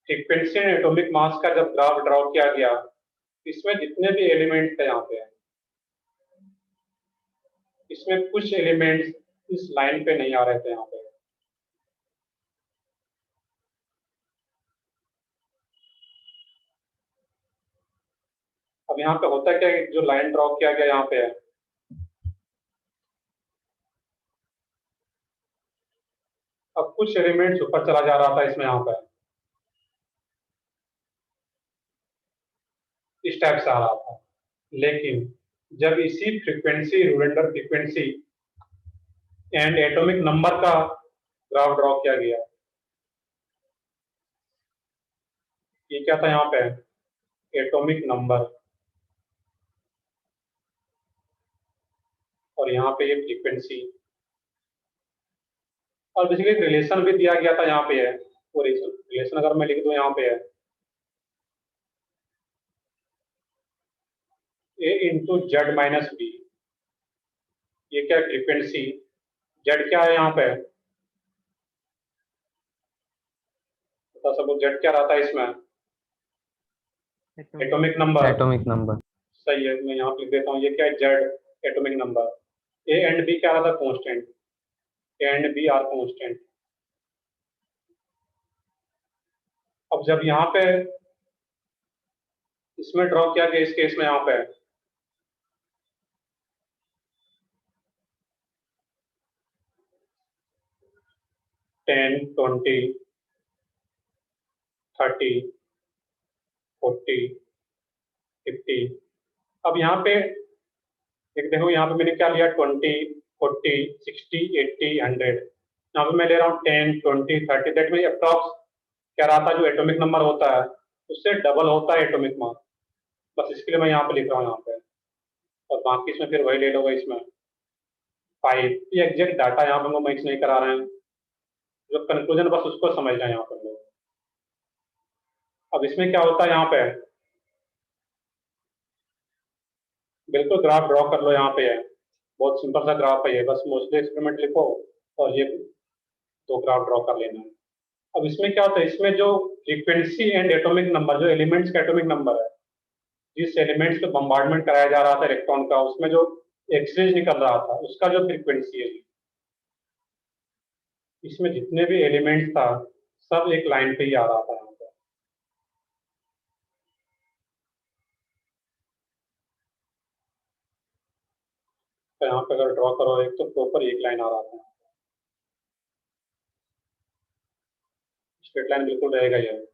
फ्रीक्वेंसी एंड एटॉमिक मास का जब ग्राफ ड्रॉ किया गया, इसमें जितने भी एलिमेंट थे यहाँ पे, इसमें कुछ एलिमेंट्स इस लाइन पे नहीं आ रहे थे यहाँ पे। अब यहाँ पे होता क्या है, जो लाइन ड्रॉ किया गया यहाँ पे है, अब कुछ एलिमेंट्स ऊपर चला जा रहा था इसमें यहाँ पे, इस टाइप से आ रहा था। लेकिन जब इसी फ्रीक्वेंसी, रूडेंडर फ्रीक्वेंसी एंड एटॉमिक नंबर का ग्राफ ड्रॉ किया गया, ये क्या था यहाँ पे, एटॉमिक नंबर, और यहाँ पे ये फ्रीक्वेंसी, और बेसिकली रिलेशन भी दिया गया था यहाँ पे है। वो रिलेशन अगर मैं लिख दूं यहाँ पे है ए इंटू जेड माइनस बी, ये क्या फ्रीक्वेंसी, जेड क्या है यहाँ पे, बता सबको जेड क्या रहता है इसमें, एटॉमिक नंबर। atomic number. सही है, मैं यहाँ पे लिख देता हूँ, ये क्या है, Z atomic number. A and B क्या रहता है, constant, A and B are constant. अब जब यहाँ पे इसमें ड्रॉ किया गया, इस केस में यहाँ पे 10, 20, 30, 40, 50, अब यहाँ पे एक देखो, यहाँ पे मैंने क्या लिया, 20, 40, 60, 80, 100, यहाँ पे मैं ले रहा हूँ 10, 20, 30, दैट मीन अप्रॉक्स क्या रहा था, जो एटॉमिक नंबर होता है उससे डबल होता है एटॉमिक मास। बस इसके लिए मैं यहाँ पे लिख रहा हूँ यहाँ पे, और बाकी इसमें फिर वही ले लोगे इसमें 5। ये एग्जैक्ट डाटा यहाँ पे हम लोग मिक्स नहीं करा रहे हैं, जो कंक्लूजन बस उसको समझना है यहाँ पर लोग। अब इसमें क्या होता है यहाँ पे, बिल्कुल ग्राफ ड्रॉ कर लो, यहाँ पे है बहुत सिंपल सा ग्राफ है ये, बस मोस्टली एक्सपेरिमेंट लिखो और ये दो ग्राफ ड्रॉ कर लेना है। अब इसमें क्या होता है, इसमें जो फ्रीक्वेंसी एंड एटॉमिक नंबर, जो एलिमेंट्स का एटॉमिक नंबर है, जिस एलिमेंट्स को बम्बार्डमेंट कराया जा रहा था इलेक्ट्रॉन का, उसमें जो एक्सरेज निकल रहा था उसका जो फ्रीक्वेंसी है, इसमें जितने भी एलिमेंट्स था सब एक लाइन पे ही आ रहा था यहाँ पे। तो यहाँ पे अगर ड्रॉ करो एक, तो प्रॉपर एक लाइन आ रहा था, स्ट्रेट लाइन बिल्कुल रहेगा ये।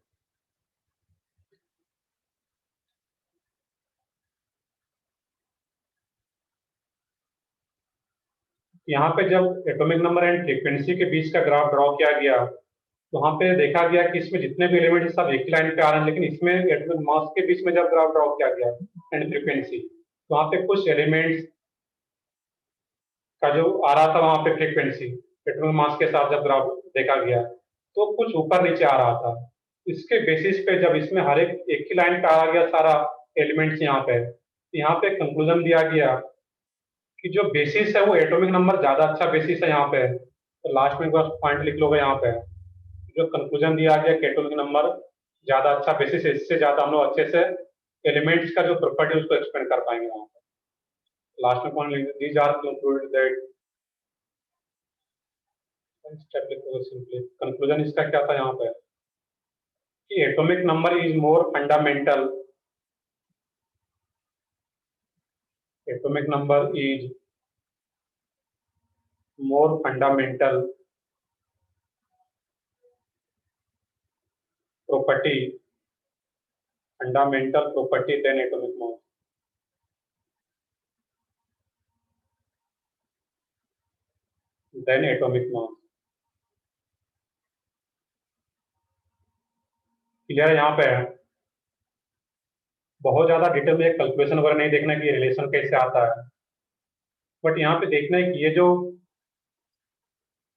यहाँ पे जब एटॉमिक नंबर एंड फ्रीक्वेंसी के बीच का ग्राफ ड्रॉ किया गया, तो वहाँ पे देखा गया कि इसमें जितने भी एलिमेंट सब एक ही लाइन पे आ रहे हैं, लेकिन इसमें एटॉमिक मास के बीच में जब ग्राफ ड्रॉ किया गया एंड फ्रीक्वेंसी, तो वहाँ पे कुछ एलिमेंट्स का जो आ रहा था वहाँ पे फ्रीक्वेंसी एटॉमिक मास के साथ जब ग्राफ देखा गया, तो कुछ ऊपर नीचे आ रहा था। इसके बेसिस पे जब इसमें हर एक ही लाइन पे आ गया सारा एलिमेंट्स यहाँ पे कंक्लूजन दिया गया कि जो बेसिस है वो एटॉमिक नंबर ज्यादा अच्छा बेसिस है यहाँ पे। तो लास्ट में बस पॉइंट लिख लोगे यहाँ पे, जो कंक्लूजन दिया गया कि एटॉमिक नंबर ज्यादा अच्छा बेसिस है, इससे ज्यादा हम लोग अच्छे से एलिमेंट्स का जो प्रॉपर्टी उसको एक्सप्लेन कर पाएंगे यहाँ पे। लास्ट में पॉइंट लिख these are concluded that, step लिखोगे सिंपली। कंक्लूजन इसका क्या था यहाँ पे कि atomic number is more fundamental, atomic number is more fundamental property than atomic mass. Then atomic mass. Clear यहाँ पे है, बहुत ज्यादा डिटेल में कैलकुलेशन वगैरह नहीं देखना कि रिलेशन कैसे आता है, बट यहाँ पे देखना है कि ये जो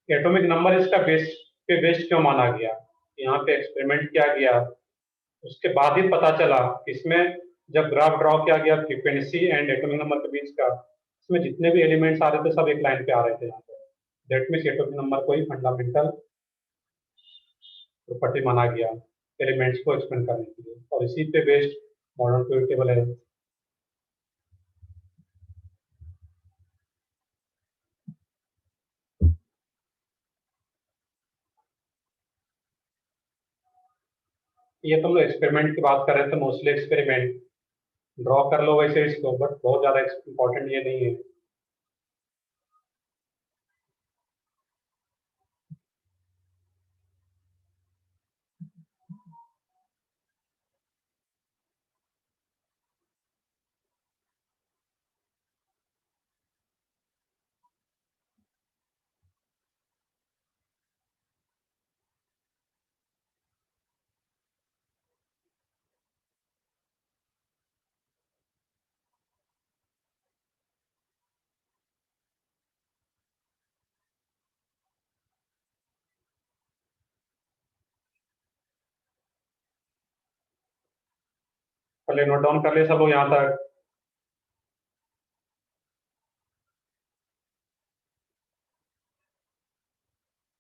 एटॉमिक नंबर इसका बेस्ड क्यों माना गया। यहाँ पे एक्सपेरिमेंट किया गया, उसके बाद ही पता चला इसमें जब ग्राफ ड्रॉ किया गया फ्रीक्वेंसी एंड एटॉमिक नंबर के बीच का, इसमें जितने भी एलिमेंट्स आ रहे थे सब एक लाइन पे आ रहे थे यहाँ पे। दैट मीन्स एटॉमिक नंबर को ही फंडामेंटल प्रॉपर्टी माना गया एलिमेंट्स को एक्सप्लेन करने के लिए, और इसी पे बेस्ड मॉडर्न पीरियड टेबल है। ये तुम लोग एक्सपेरिमेंट की बात कर रहे थे, मोस्टली एक्सपेरिमेंट ड्रॉ कर लो वैसे इसको, बट बहुत ज़्यादा इम्पोर्टेंट ये नहीं है। पहले नोट डाउन कर लिए सब लोग यहाँ तक?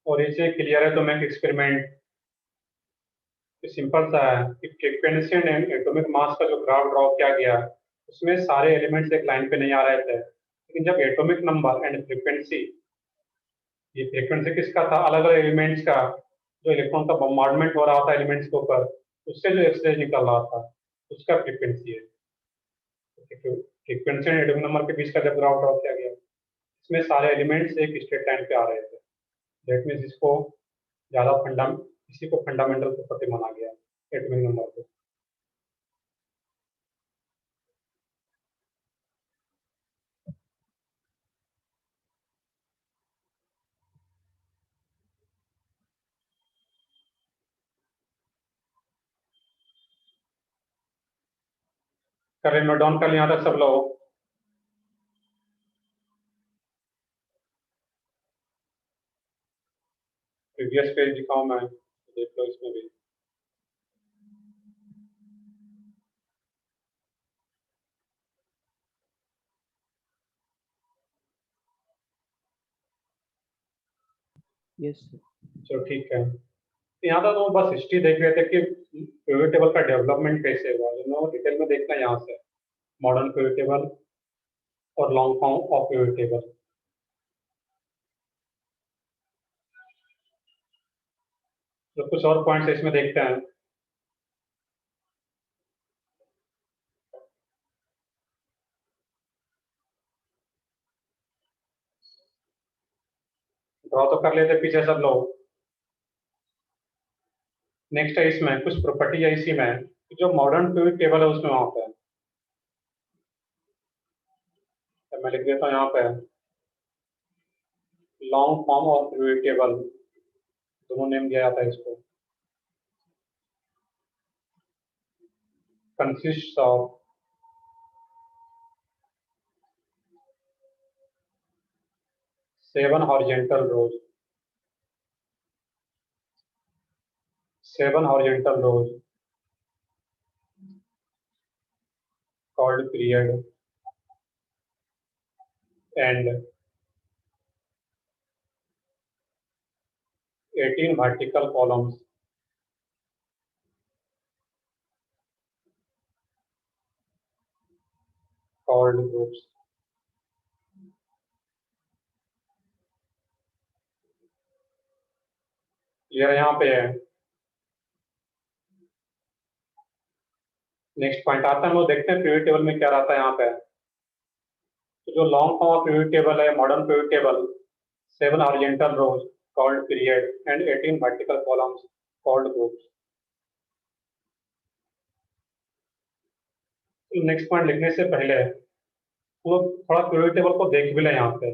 और इसे क्लियर है तो मैं एक्सपेरिमेंट सिंपल सा है कि फ्रीक्वेंसी एंड एटॉमिक मास का जो ग्राफ ड्रॉ किया गया, उसमें सारे एलिमेंट्स एक लाइन पे नहीं आ रहे थे, लेकिन जब एटॉमिक नंबर एंड फ्रीक्वेंसी, ये फ्रीक्वेंसी किसका था, अलग अलग एलिमेंट्स का, जो इलेक्ट्रॉन का बम्बार्डमेंट हो रहा था एलिमेंट्स के ऊपर, उससे जो एक्सरे निकल रहा था, उसका फ्रीक्वेंसी है। फ्रीक्वेंसी एंड एटॉमिक नंबर के बीच का जब ग्राफ ड्रॉ किया गया, इसमें सारे एलिमेंट्स एक स्ट्रेट लाइन पे आ रहे थे। दैट मीन्स इसको ज्यादा इसी को फंडामेंटल प्रॉपर्टी माना गया एटॉमिक नंबर को। कर नोट डाउन कर लिया यहाँ तक सब लोग? प्रीवियस पेज दिखाऊं मैं, देख लो इसमें भी। Yes, sir. चलो ठीक है, तो यहाँ तक तो बस हिस्ट्री देख रहे थे कि pivot टेबल का डेवलपमेंट कैसे हुआ, डिटेल में देखना यहाँ से, मॉडर्न pivot टेबल और long form of pivot table. तो कुछ और पॉइंट्स इसमें देखते हैं। ड्रॉ तो कर लेते पीछे सब लोग। नेक्स्ट है इसमें कुछ प्रॉपर्टी है इसी में कि जो मॉडर्न pivot टेबल है उसमें वहाँ पे, तो मैं लिख देता हूँ यहाँ पे, long form of pivot table, दोनों नेम दिया जाता है इसको, consists of seven horizontal rows, called period, and 18 vertical columns called groups. ये यहाँ पे है। नेक्स्ट पॉइंट आता है, हम लोग देखते हैं pivot टेबल में क्या रहता है यहाँ पे। तो जो long form of pivot table है, modern pivot table, 7 horizontal rows called period and 18 vertical columns called groups। Next point लिखने से पहले हम लोग थोड़ा pivot टेबल को देख भी लें यहाँ पे।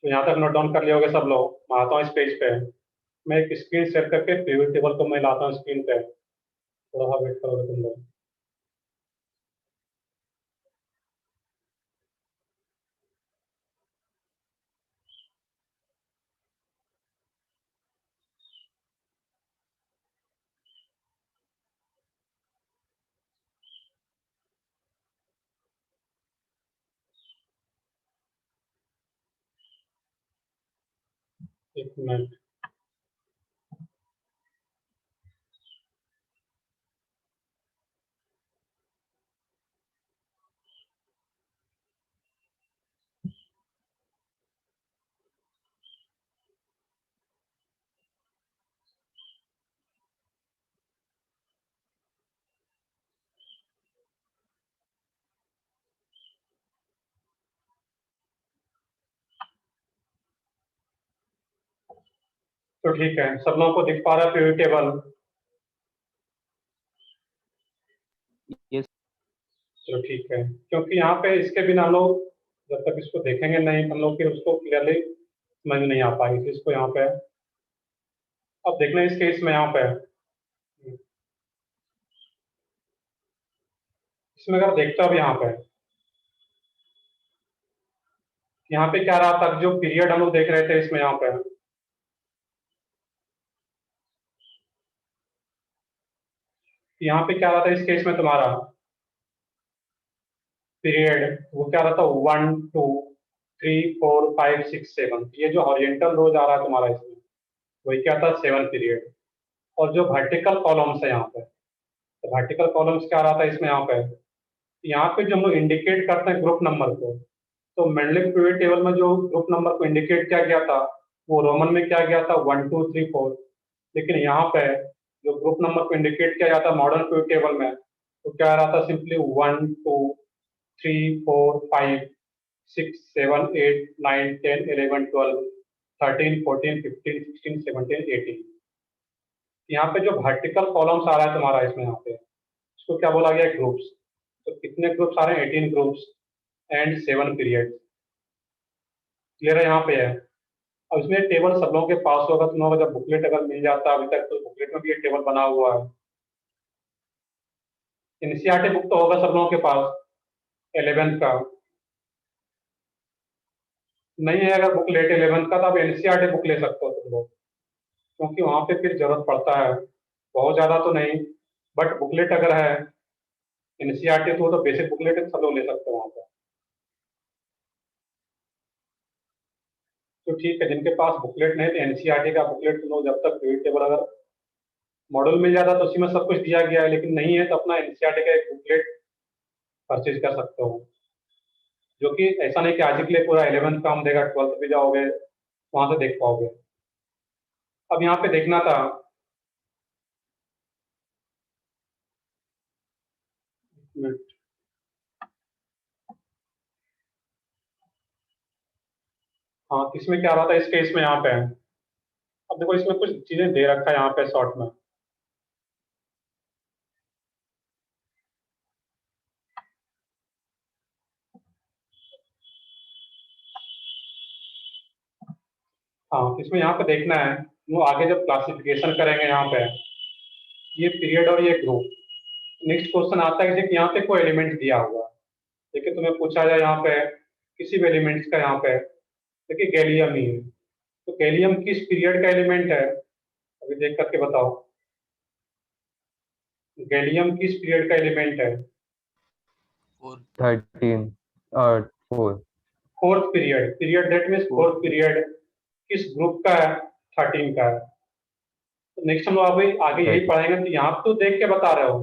तो यहाँ तक नोट डाउन कर लिए होंगे सब लोग। मैं आता हूँ इस पेज पे, मैं एक स्क्रीन शेयर करके pivot टेबल को मैं लाता हूँ स्क्रीन पे, थोड़ा सा वेट करोगे तुम लोग। एक मिनट। तो ठीक है, सब लोगों को दिख पा रहा है पीरियड टेबल? Yes. चलो ठीक है, क्योंकि यहाँ पे इसके बिना हम लोग जब तक इसको देखेंगे नहीं हम लोग फिर उसको क्लियरली समझ नहीं आ पाएगी। इसको यहाँ पे अब देखना इस केस में यहाँ पे इसमें अगर देखते हो अब यहाँ पे क्या रहा था, जो पीरियड हम लोग देख रहे थे इसमें यहाँ पे क्या रहा था इस केस में तुम्हारा पीरियड, वो क्या रहा था 1 2 3 4 5 6 7। ये जो हॉरिजेंटल रोज आ रहा है तुम्हारा इसमें वही क्या था 7 पीरियड। और जो वर्टिकल कॉलम्स है यहाँ पे, तो वर्टिकल कॉलम्स क्या रहा था इसमें यहाँ पे जो हम लोग इंडिकेट करते हैं ग्रुप नंबर को, तो मेंडलिक पीरियड टेबल में जो ग्रुप नंबर को इंडिकेट किया गया था वो रोमन में क्या गया था 1 2 3 4। लेकिन यहाँ पे जो ग्रुप नंबर को इंडिकेट किया जाता है मॉडर्न पीरियड टेबल में तो क्या रहा था सिंपली 1 2 3 4 5 6 7 8 9 10 11 12 13 14 15 16 17 18। यहाँ पे जो वर्टिकल कॉलम्स आ रहा है तुम्हारा इसमें यहाँ पे इसको क्या बोला गया ग्रुप्स। तो कितने ग्रुप्स आ रहे हैं 18 ग्रुप्स एंड 7 पीरियड। क्लियर है यहाँ पे है। अब इसमें टेबल सब लोगों के पास होगा, तुम लोगों को जब बुकलेट अगर मिल जाता है अभी तक तो बुकलेट में भी ये टेबल बना हुआ है। एनसीईआरटी बुक तो होगा सब लोगों के पास 11th का। नहीं है अगर बुकलेट 11th का तो आप एनसीईआरटी बुक ले सकते हो तुम लोग, क्योंकि वहां पे फिर जरूरत पड़ता है बहुत ज्यादा तो नहीं, बट बुकलेट अगर है एनसीईआरटी तो बेसिक बुकलेट सब लोग ले सकते हो वहां पर। तो ठीक है, जिनके पास बुकलेट नहीं तो एनसीईआरटी का बुकलेट तुम लोग जब तक पीरियड टेबल अगर मॉडल मिल जाता तो उसी में सब कुछ दिया गया है, लेकिन नहीं है तो अपना एनसीईआरटी का एक बुकलेट परचेज कर सकते हो। जो कि ऐसा नहीं कि आज के लिए पूरा 11th काम देगा, 12th भी जाओगे वहां से देख पाओगे। अब यहाँ पे देखना था हाँ किसमें क्या रहा था इस केस में यहाँ पे। अब देखो इसमें कुछ चीजें दे रखा है यहाँ पे शॉर्ट में। हाँ इसमें यहाँ पे देखना है वो आगे जब क्लासिफिकेशन करेंगे यहाँ पे ये पीरियड और ये ग्रुप। नेक्स्ट क्वेश्चन आता है कि यहाँ पे कोई एलिमेंट दिया हुआ है, देखिए तुम्हें पूछा जाए यहाँ पे किसी भी एलिमेंट्स का, यहाँ पे देखिए गैलियम ही है, तो गैलियम किस पीरियड का एलिमेंट है अभी देख करके बताओ। गैलियम किस पीरियड का एलिमेंट है? 13 और 4। Fourth period, period that means fourth period किस ग्रुप का है? 13 का है। तो नेक्स्ट हम लोग अभी आगे यही पढ़ेंगे, तो यहाँ तो देख के बता रहे हो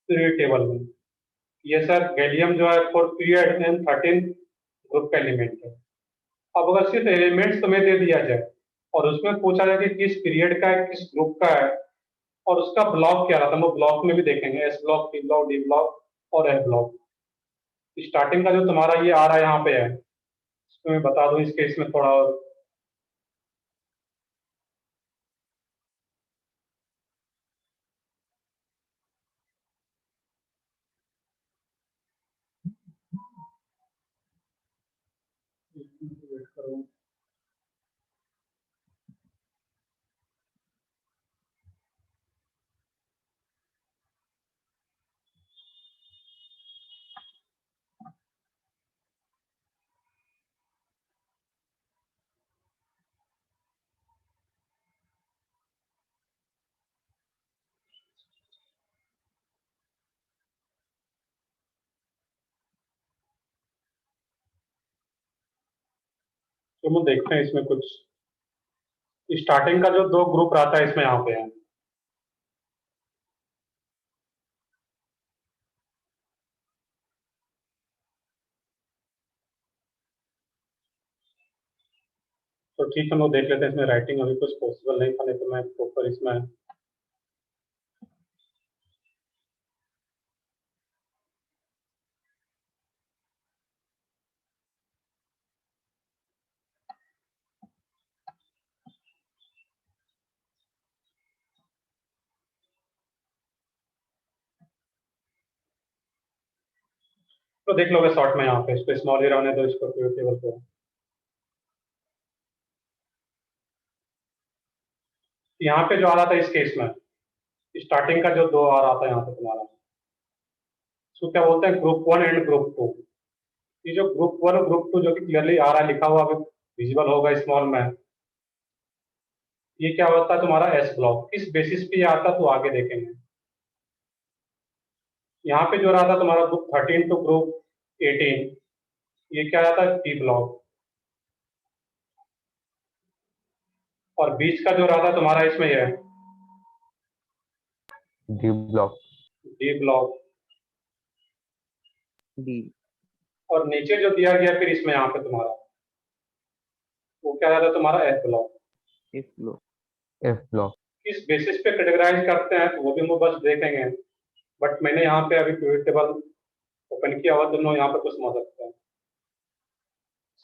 पीरियड टेबल में ये सर गैलियम जो है फोर्थ पीरियड एंड 13 ग्रुप का एलिमेंट है। अब अगर सिर्फ एलिमेंट्स तुम्हें दे दिया जाए और उसमें पूछा जाए कि किस पीरियड का है किस ग्रुप का है और उसका ब्लॉक क्या रहा था, हम लोग ब्लॉक में भी देखेंगे S block P block D block और एफ ब्लॉक। स्टार्टिंग का जो तुम्हारा ये आ रहा है यहाँ पे है इसको मैं बता दूं इस केस में थोड़ा और। वेट करो। तो हम देखते हैं इसमें कुछ स्टार्टिंग का जो दो ग्रुप रहता है इसमें यहाँ पे है। तो ठीक है हम लोग देख लेते हैं इसमें राइटिंग अभी कुछ पॉसिबल नहीं था, नहीं तो मैं प्रॉपर इसमें तो देख लोगे शॉर्ट में यहाँ पे, इसको स्मॉल ही रहने दो, इसको पीरियड टेबल को। यहाँ पे जो आ रहा था इस केस में, स्टार्टिंग का जो 2 आ रहा था यहाँ पे तुम्हारा, इसको क्या बोलते हैं, ग्रुप 1 एंड ग्रुप 2। ये जो ग्रुप 1 और ग्रुप 2 जो कि क्लियरली आ रहा है लिखा हुआ, अभी विजिबल होगा स्मॉल में, ये क्या होता है तुम्हारा एस ब्लॉक। किस बेसिस पे ये आता तो आगे देखेंगे। यहाँ पे जो रहा था तुम्हारा ग्रुप 13 टू ग्रुप 18, ये क्या आता है, पी ब्लॉक। और बीच का जो रहा था तुम्हारा इसमें ये D block. D block. D. और नीचे जो दिया गया फिर इसमें यहाँ पे तुम्हारा, वो क्या रहता है तुम्हारा F block. F block. F block. किस बेसिस पे कैटेगराइज करते हैं तो वो भी हम बस देखेंगे, बट मैंने यहाँ पे अभी pivot टेबल ओपन किया हुआ, दोनों यहाँ पे कुछ समझ सकते हैं।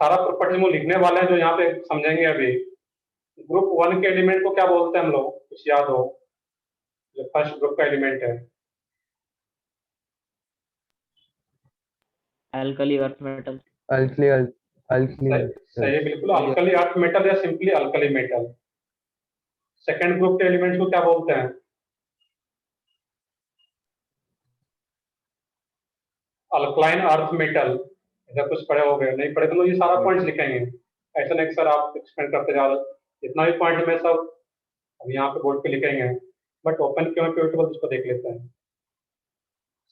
सारा प्रॉपर्टी में लिखने वाले हैं जो यहाँ पे समझेंगे अभी। ग्रुप 1 के एलिमेंट को क्या बोलते हैं हम लोग, कुछ याद हो, जो फर्स्ट ग्रुप का एलिमेंट है। alkali earth metal. Alkali. Alkali. सही है, बिल्कुल अल्कली अर्थ मेटल या simply alkali metal. Second group के एलिमेंट को क्या बोलते हैं, अल्कलाइन अर्थ मेटल। ऐसा कुछ पढ़े हो गए, नहीं पढ़े तो ये सारा पॉइंट्स लिखेंगे। ऐसा नहीं कि सर आप एक्सप्लेन करते जा रहे, जितना भी पॉइंट में सब अब यहाँ पे बोर्ड पे लिखेंगे, बट ओपन क्यों टेबल उसको देख लेते हैं।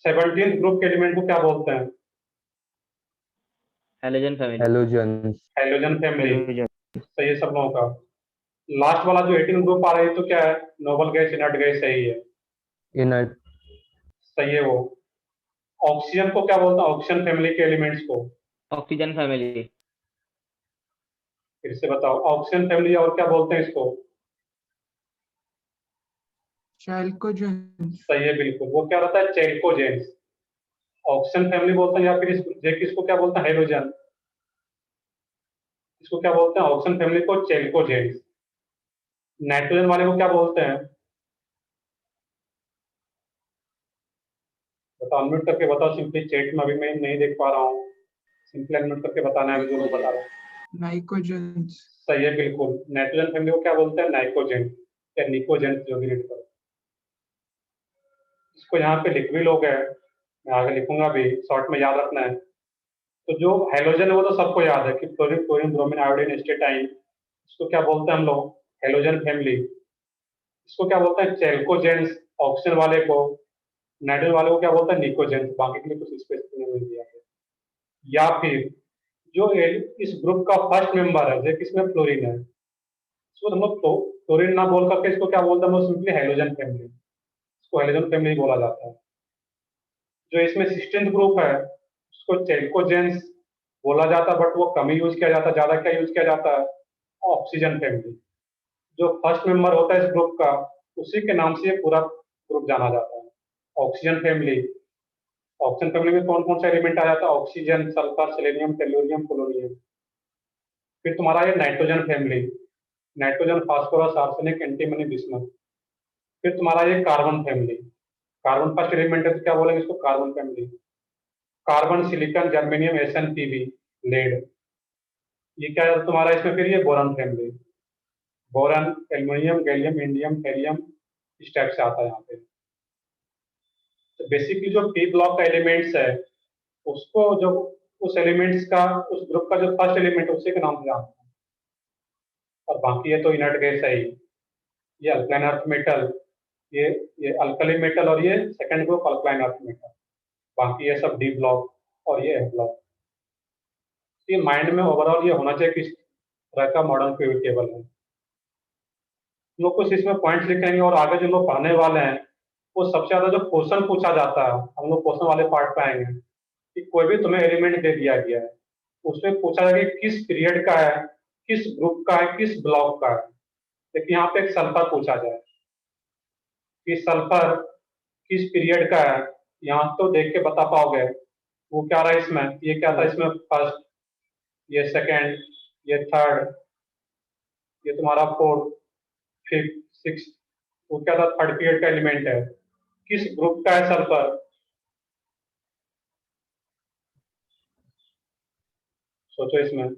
17th ग्रुप के एलिमेंट को क्या बोलते हैं, Halogen family. Halogens. Hydrogen family. Halogen. सही है सब लोगों का। लास्ट वाला जो 18 ग्रुप आ रहा है तो क्या है, नोबल गैस, इनर्ट गैस। सही है, Inert. सही है वो। ऑक्सीजन को क्या बोलते हैं, ऑक्सीजन फैमिली के एलिमेंट्स को Oxygen family. फिर से बताओ, ऑक्सीजन फैमिली और क्या बोलते हैं इसको। Chalcogens. सही है बिल्कुल, वो क्या रहता है, चेल्कोजेंस। ऑक्सीजन फैमिली बोलते हैं, या फिर इसको क्या बोलते हैं, हाइड्रोजन। इसको क्या बोलते हैं, ऑक्सीजन फैमिली को चेल्कोजेंस। नाइट्रोजन वाले को क्या बोलते हैं, बताओ, अनम्यूट करके बताओ सिंपली चैट में, अभी मैं नहीं देख पा रहा हूँ। सिंपली अनम्यूट करके बताना है, जो बता रहा हूँ। Nicogens. सही है बिल्कुल, नाइट्रोजन फैमिली को क्या बोलते हैं, नाइकोजेन या निकोजेन, जो भी रीड करो। इसको यहाँ पे लिख भी लोगे, मैं आगे लिखूंगा भी, शॉर्ट में याद रखना है। तो जो हेलोजन है वो तो सबको याद है कि fluorine, chlorine, bromine, iodine, astatine, इसको क्या बोलते हैं हम लोग, हेलोजन फैमिली। इसको क्या बोलते हैं, चेल्कोजेंस ऑक्सीजन वाले को। नाइट्रोजन वाले को क्या बोलते हैं, निकोजेंस। बाकी के लिए कुछ स्पेसिफिक नहीं दिया गया। या फिर जो इस ग्रुप का फर्स्ट मेंबर है, जो किसमें फ्लोरीन है, इसको हम लोग फ्लोरीन ना बोल करके इसको क्या बोलते हैं, हम लोग सिंपली हेलोजन फैमिली, इसको हेलोजन फैमिली बोला जाता है। जो इसमें 16th ग्रुप है उसको चेल्कोजेंस बोला जाता है, बट वो कम ही यूज किया जाता है। ज्यादा क्या यूज किया जाता है, ऑक्सीजन फैमिली। जो फर्स्ट मेंबर होता है इस ग्रुप का, उसी के नाम से ये पूरा ग्रुप जाना जाता है, ऑक्सीजन फैमिली। ऑक्सीजन फैमिली में कौन कौन सा एलिमेंट आ जाता है, oxygen, sulphur, selenium, tellurium, polonium. फिर तुम्हारा ये nitrogen family, nitrogen, phosphorus, arsenic, antimony, bismuth. फिर तुम्हारा ये carbon family, carbon first element है तो क्या बोलेंगे इसको, carbon family. Carbon, silicon, germanium, SN, PB, lead. ये क्या है तुम्हारा इसमें, फिर ये boron family, boron, aluminium, gallium, indium, helium, इस टाइप से आता है यहाँ पे। तो बेसिकली जो पी ब्लॉक का एलिमेंट्स है, उसको जो उस एलिमेंट्स का, उस ग्रुप का जो फर्स्ट एलिमेंट है उसी के नाम से जानते हैं। और बाकी ये तो इनर्ट गैस है ही। ये अल्कलाइन अर्थ मेटल, ये ये अल्कली मेटल, और ये second group alkaline earth metal. बाकी ये सब डी ब्लॉक और ये एफ ब्लॉक। ये माइंड में ओवरऑल ये होना चाहिए किस तरह का मॉडर्न पीरियड टेबल है। हम लोग कुछ इसमें पॉइंट्स लिखेंगे, और आगे जो लोग पढ़ने वाले हैं वो सबसे ज्यादा जो क्वेश्चन पूछा जाता है, हम लोग क्वेश्चन वाले पार्ट पे आएंगे कि कोई भी तुम्हें एलिमेंट दे दिया गया है, उसमें पूछा जाएगा कि किस पीरियड का है, किस ग्रुप का है, किस ब्लॉक का है। लेकिन यहाँ पे एक सल्फर पूछा जाए कि सल्फर किस पीरियड का है, यहाँ तो देख के बता पाओगे। वो क्या रहा इसमें, ये क्या था इसमें, फर्स्ट, ये सेकंड, ये थर्ड, ये तुम्हारा फोर्थ, फिफ्थ, सिक्स। वो क्या था, थर्ड पीरियड का एलिमेंट है, किस ग्रुप का है सल्फर। सोचो इसमें।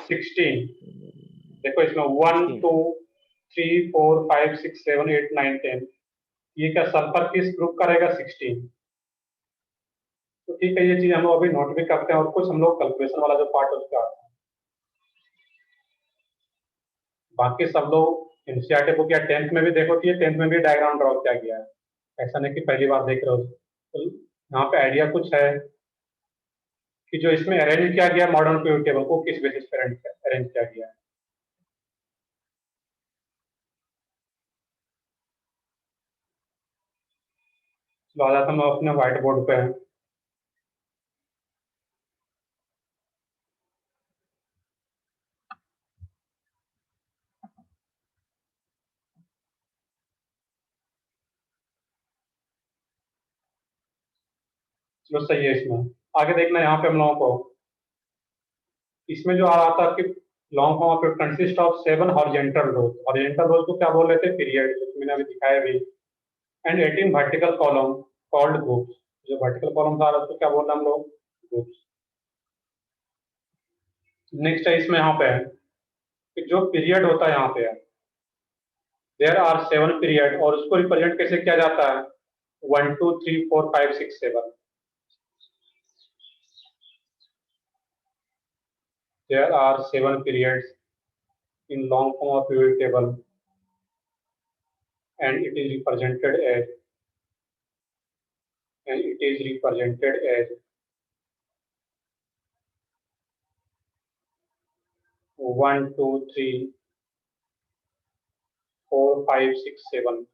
16। देखो इसमें 1 2 3 4 5 6 7 8 9 10, ये क्या सल्फर किस ग्रुप का रहेगा? 16। तो ठीक है, ये चीज हम लोग अभी नोट भी करते हैं और कुछ हम लोग कैलकुलेशन वाला जो पार्ट है उसका आता है। बाकी सब लोग एनसीईआरटी बुक या 10th में भी देखो तो ये 10th में भी डायग्राम ड्रॉ किया गया है, ऐसा नहीं कि पहली बार देख रहे हो। तो यहाँ पे आइडिया कुछ है कि जो इसमें अरेंज किया गया मॉडर्न पीरियड टेबल को किस बेसिस पर अरेंज किया गया है। चलो आ जाता हूँ मैं अपने व्हाइट बोर्ड पे। चलो सही है। इसमें आगे देखना, यहाँ पे हम लोगों को इसमें जो आ रहा था कि long form of consist of 7 horizontal rows. Horizontal rows को क्या बोल रहे थे? पीरियड, जो मैंने अभी दिखाया भी। And 18 vertical column called groups. जो वर्टिकल कॉलम आ रहा है उसको क्या बोल रहे हैं हम लोग? ग्रुप्स। नेक्स्ट है इसमें यहाँ पे है कि जो पीरियड होता है यहाँ पे देयर आर 7 पीरियड, और उसको रिप्रेजेंट कैसे किया जाता है? 1 2 3 4 5 6 7। There are 7 periods in long form of period table, and it is represented as 1 2 3 4 5 6 7।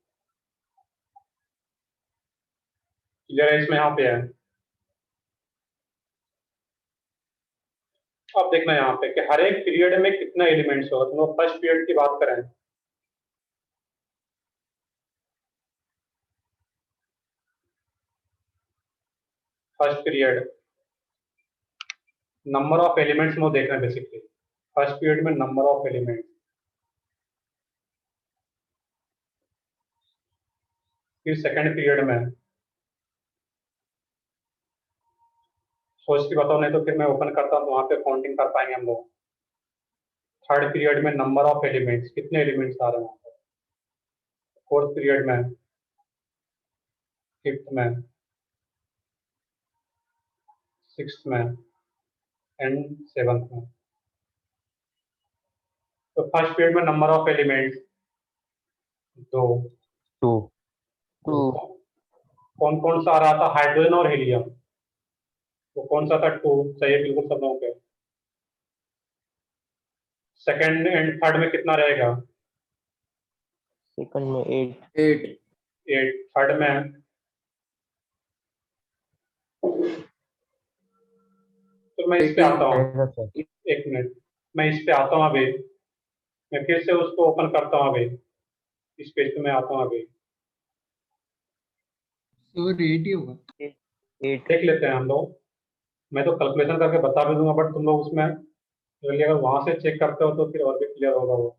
Clear है? इसमें यहाँ पे है। अब देखना यहाँ पे कि हर एक पीरियड में कितना एलिमेंट्स होगा। तुम लोग फर्स्ट पीरियड की बात करें, first period number of elements में देखना बेसिकली। फर्स्ट पीरियड में नंबर ऑफ एलिमेंट्स, फिर सेकंड पीरियड में सोच के बताओ, नहीं तो फिर मैं ओपन करता हूँ तो वहां पे काउंटिंग कर पाएंगे हम लोग। थर्ड पीरियड में नंबर ऑफ एलिमेंट्स, कितने एलिमेंट्स आ रहे हैं वहां पे। फोर्थ पीरियड में, फिफ्थ में, सिक्स्थ में एंड सेवंथ में। तो फर्स्ट पीरियड में नंबर ऑफ एलिमेंट्स 2। 2 कौन कौन सा आ रहा था? हाइड्रोजन और हीलियम। तो कौन सा था? 2। सही है बिल्कुल सब लोगों के। सेकंड एंड थर्ड में कितना रहेगा? सेकंड में 8 8। थर्ड में तो मैं इस पे आता हूँ। रहेगा सर। एक मिनट, मैं इस पे आता हूँ अभी। मैं फिर से उसको ओपन करता हूँ अभी। इस पेज पे मैं आता हूँ अभी। सर 8 ही होगा। 8 देख लेते हैं हम लोग। मैं तो कैलकुलेशन करके बता भी दूंगा, बट तुम लोग उसमें अगर वहां से चेक करते हो तो फिर और भी क्लियर होगा वो।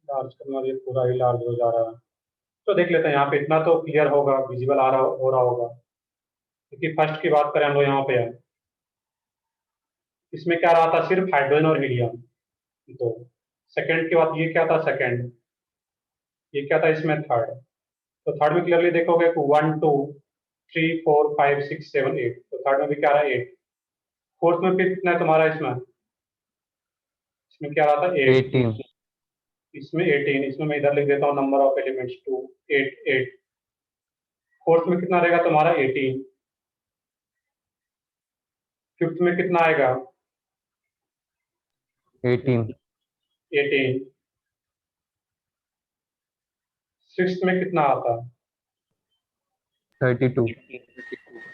लार्ज करना, ये पूरा ही लार्ज हो जा रहा है। तो देख लेते हैं यहाँ पे, इतना तो क्लियर होगा, विजिबल आ रहा हो रहा होगा। क्योंकि फर्स्ट की बात करें हम लोग यहाँ पे है, इसमें क्या रहा था? सिर्फ हाइड्रोजन और हीलियम। तो सेकंड की बात, ये क्या था? सेकंड। ये क्या था? इसमें थर्ड। तो थर्ड में क्लियरली देखोगे 1 2 3 4 5 6 7 8। तो थर्ड में भी क्या रहा? 8। फोर्थ में फिर कितना है तुम्हारा? इसमें इसमें क्या रहा था? 8। 18 इसमें 18। इसमें मैं इधर लिख देता हूँ नंबर ऑफ एलिमेंट्स 2 8 8। फोर्थ में कितना रहेगा तुम्हारा? 18। फिफ्थ में कितना आएगा? 18 18। सिक्स्थ में कितना आता? 32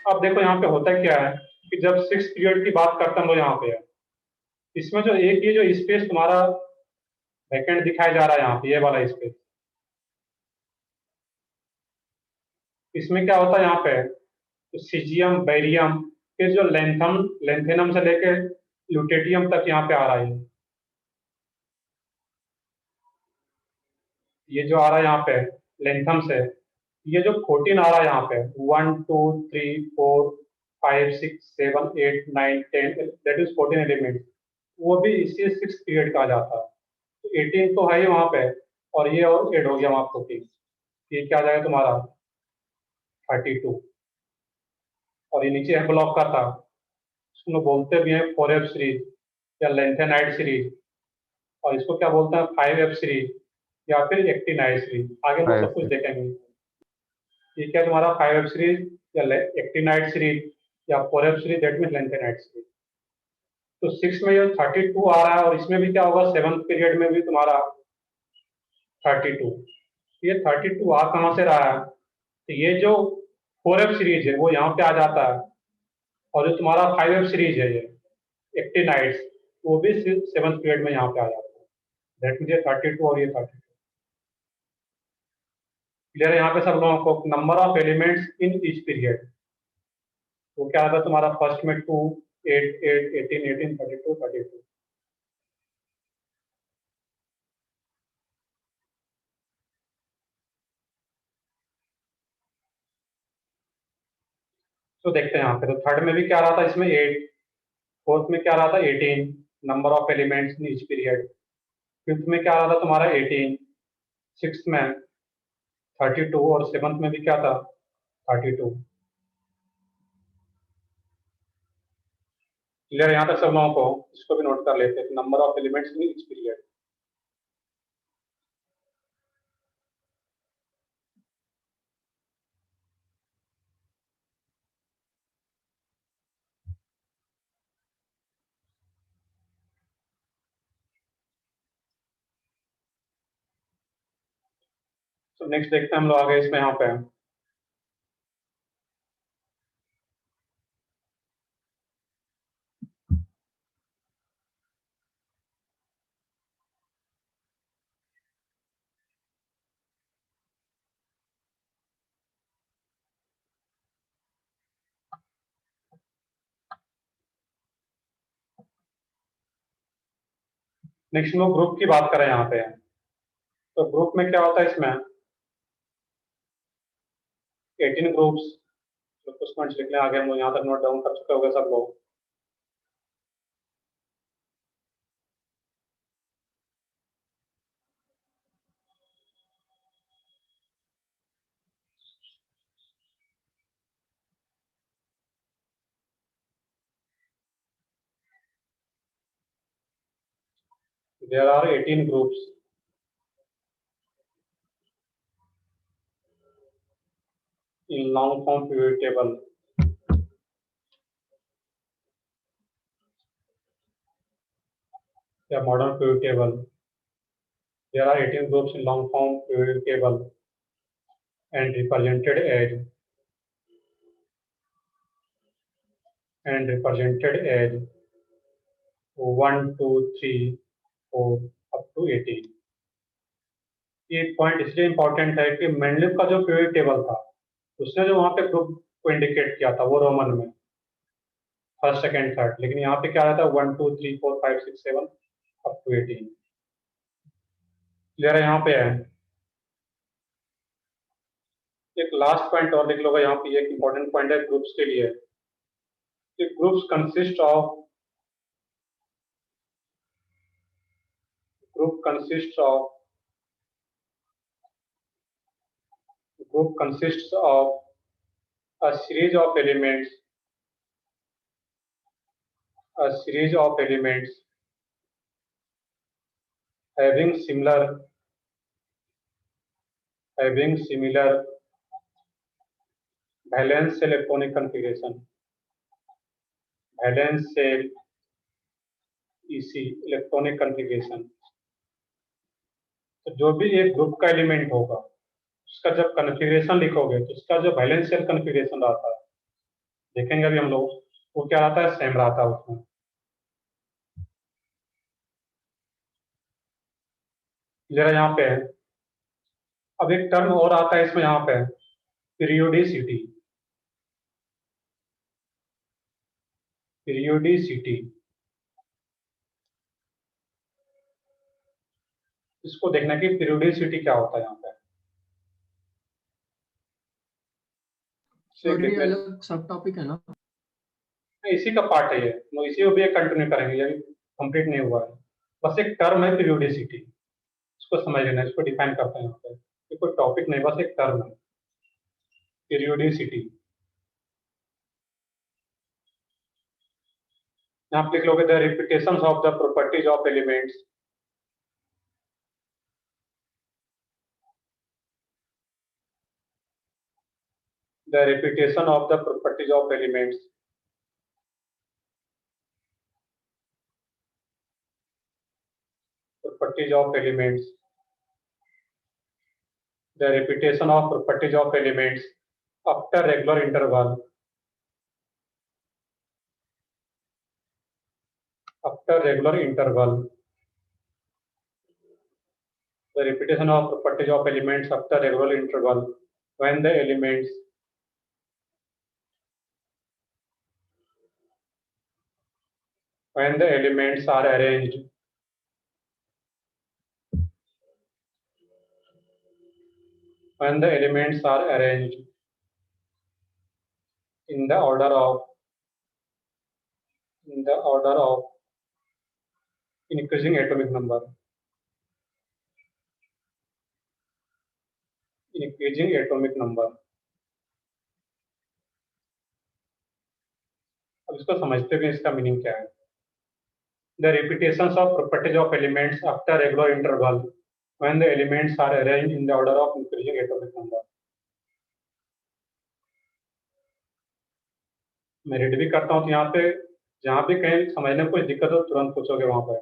अब देखो यहाँ पे होता क्या है कि जब सिक्स पीरियड की बात करते हैं हम लोग यहाँ पे है, इसमें जो एक ये जो स्पेस तुम्हारा वैकेंट दिखाया जा रहा है यहाँ पे, ये वाला स्पेस, इसमें क्या होता है यहाँ पे, तो सीजियम, बैरियम, फिर जो लेंथेनम से लेके ल्यूटेटियम तक यहाँ पे आ रहा है। ये जो आ रहा है यहाँ पे लेंथम से, ये जो 14 आ रहा है यहाँ पे 1 2 3 4 5 6 7 8 9 10, दैट इज 14 एलिमेंट, वो भी इसी 6 पीरियड का आ जाता है। तो 18 तो है ही वहाँ पे, और ये और एड हो गया वहाँ 14, ये क्या आ जाएगा तुम्हारा 32। और ये नीचे है ब्लॉक का था, उसको बोलते भी हैं 4F सीरीज या लेंथेनाइड सीरीज, और इसको क्या बोलते हैं 5F सीरीज या फिर एक्टिनाइड सीरीज, आगे हम लोग सब कुछ 5F देखेंगे। ये क्या तुम्हारा 5F सीरीज या एक्टिनाइड सीरीज या 4F series, that mean lanthanide series. तो 6 में ये 32 आ रहा है, और इसमें भी क्या होगा 7th पीरियड में भी तुम्हारा 32। ये 32 आ कहाँ से रहा है, तो ये जो 4F सीरीज है वो यहाँ पे आ जाता है, और जो तुम्हारा 5F सीरीज है ये एक्टिनाइड्स, वो भी 7th पीरियड में यहाँ पे आ जाता है। दैट मीन ये 32 और ये 32। क्लियर है यहाँ पे सब लोगों को? Number of elements in each period, वो क्या आता है तुम्हारा फर्स्ट में 2 8 8 18 18 32 32। तो देखते हैं यहाँ पे, तो थर्ड में भी क्या रहा था इसमें 8, फोर्थ में क्या रहा था 18 number of elements in each period, fifth में क्या रहा था तुम्हारा 18, सिक्स में 32, और सेवंथ में भी क्या था 32। क्लियर यहाँ तक सब लोगों को? इसको भी नोट कर लेते हैं, number of elements in each period. तो नेक्स्ट देखते हैं हम लोग आगे इसमें यहाँ पे। नेक्स्ट हम लोग ग्रुप की बात करें यहाँ पे, तो ग्रुप में क्या होता है इसमें 18 ग्रुप्स, तो कुछ पॉइंट्स लिख लें आगे, हम लोग यहाँ तक नोट डाउन कर चुके होंगे सब लोग। There are 18 groups in long form periodic table. A modern periodic table. There are 18 groups in long form periodic table and represented as 1 2 3 4 up to 18। ये पॉइंट इसलिए इंपॉर्टेंट है कि मेंडलीव का जो पीरियड टेबल था, उसने जो वहां पे ग्रुप को इंडिकेट किया था वो रोमन में फर्स्ट सेकंड थर्ड, लेकिन यहाँ पे क्या रहता है 1 2 3 4 5 6 7 अप टू 18। क्लियर है यहाँ पे है? एक लास्ट पॉइंट और लिख लोगे यहाँ पे, एक इंपॉर्टेंट पॉइंट है ग्रुप्स के लिए। Groups consist of group consists of a series of elements having similar valence cell electronic configuration, valence cell EC electronic configuration. तो जो भी एक ग्रुप का एलिमेंट होगा उसका जब कॉन्फ़िगरेशन लिखोगे तो उसका जो वैलेंस शेल कॉन्फ़िगरेशन रहता है, देखेंगे अभी हम लोग, वो क्या रहता है सेम रहता है उसमें। क्लियर है यहाँ पे? अब एक टर्म और आता है इसमें यहाँ पे, पीरियोडिसिटी, पीरियोडिसिटी, इसको देखना कि पीरियोडिसिटी क्या होता है यहाँ पे। सॉरी अलग सब टॉपिक है ना? इसी का पार्ट है ये, तो इसी को भी कंटिन्यू करेंगे, ये कंप्लीट नहीं हुआ है। बस एक टर्म है पीरियोडिसिटी, इसको समझ लेना, इसको डिफाइन करते हैं यहाँ पे। ये कोई टॉपिक नहीं, बस एक टर्म है पीरियोडिसिटी। यहाँ पे लिख लोगे the repetition of the properties of elements, the repetition of the properties of elements, properties of elements, the repetition of properties of elements after regular interval, after regular interval, the repetition of properties of elements after regular interval when the elements are arranged in the order of increasing atomic number, increasing atomic number। अब इसको समझते हुए इसका meaning क्या है। The repetitions of properties of elements after regular interval when the elements are arranged in the order of increasing atomic number। मैं read भी करता हूँ, तो यहाँ पे जहाँ भी कहीं समझने में कोई दिक्कत हो तुरंत पूछोगे वहां पर।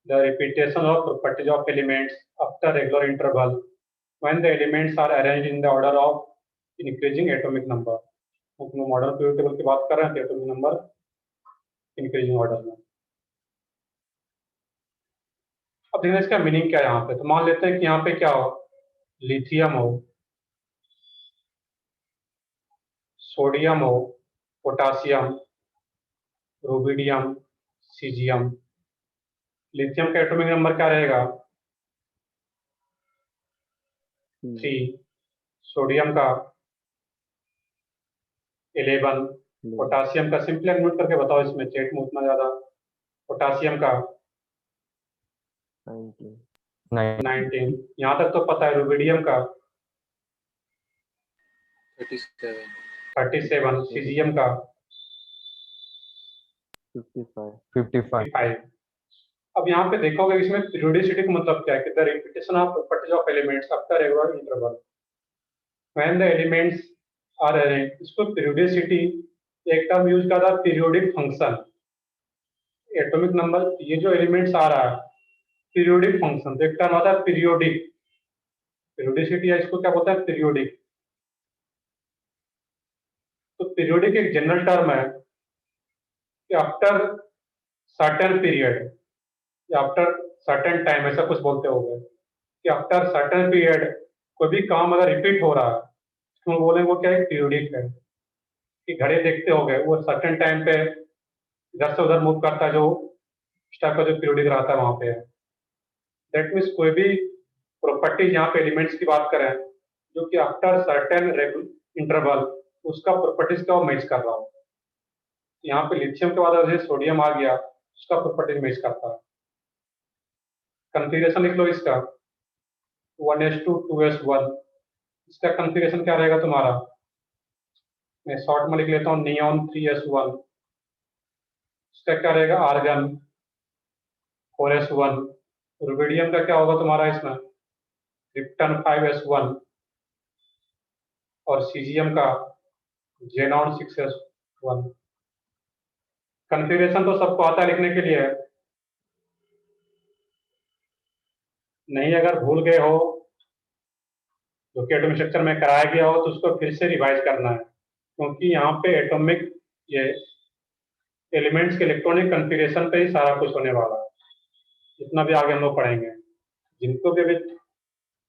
The repetition of properties of elements after regular interval when the elements are arranged in the order of increasing atomic number। Modern period table की बात कर रहे हैं, एटॉमिक नंबर इंक्रीजिंग ऑर्डर में। अब देखना इसका मीनिंग क्या है यहाँ पे। तो मान लेते हैं कि यहाँ पे क्या हो, लिथियम हो, सोडियम हो, पोटासियम, रुबिडियम, सीजियम। लिथियम का एटॉमिक नंबर क्या रहेगा? 3, सोडियम का 11, पोटासियम का सिंपल नोट करके बताओ, इसमें चेट में उतना ज्यादा। पोटासियम का 19, यहाँ तक तो पता है। रुबिडियम का 37, सीजियम का 55। अब यहाँ पे देखोगे इसमें पीरियोडिसिटी का मतलब क्या है कि the repetition of properties of elements after regular interval when the elements are arranged. इसको पीरियोडिसिटी एक टर्म यूज करता है पीरियोडिक फंक्शन। एटॉमिक नंबर ये जो एलिमेंट्स आ रहा है पीरियोडिक फंक्शन, तो एक टर्म आता है पीरियोडिक। पीरियोडिसिटी है, इसको क्या बोलते हैं? पीरियोडिक। तो पीरियोडिक एक जनरल टर्म है कि आफ्टर सर्टेन पीरियड या आफ्टर सर्टेन टाइम, ऐसा कुछ बोलते होंगे कि आफ्टर सर्टेन पीरियड कोई भी काम अगर रिपीट हो रहा है तो बोलेंगे वो क्या है? पीरियोडिक है। कि घड़ी देखते होंगे वो सर्टेन टाइम पे इधर से उधर मूव करता है, जो स्टार का जो पीरियोडिक रहता है वहां पे है। दैट मीन्स कोई भी प्रॉपर्टीज यहाँ पे एलिमेंट्स की बात करें जो कि आफ्टर सर्टेन इंटरवल उसका प्रॉपर्टीज का मैच कर रहा हो। यहाँ पे लिथियम के बाद अगर सोडियम आ गया उसका प्रॉपर्टीज मैच करता है। कॉन्फ़िगरेशन लिख लो इसका 1s2 2s1। इसका कॉन्फ़िगरेशन क्या रहेगा तुम्हारा? मैं शॉर्ट में लिख लेता हूँ नियॉन 3s1। इसका क्या रहेगा? Argon 4s1। रुबिडियम का क्या होगा तुम्हारा इसमें? क्रिप्टन 5s1 और सीजियम का जेनॉन 6s1। कॉन्फ़िगरेशन तो सबको आता है लिखने के लिए, नहीं अगर भूल गए हो जो कि एटॉमिक स्ट्रक्चर में कराया गया हो तो उसको फिर से रिवाइज करना है, क्योंकि यहाँ पे एटॉमिक ये एलिमेंट्स के इलेक्ट्रॉनिक कॉन्फ़िगरेशन पे ही सारा कुछ होने वाला है। जितना भी आगे हम लोग पढ़ेंगे, जिनको भी अभी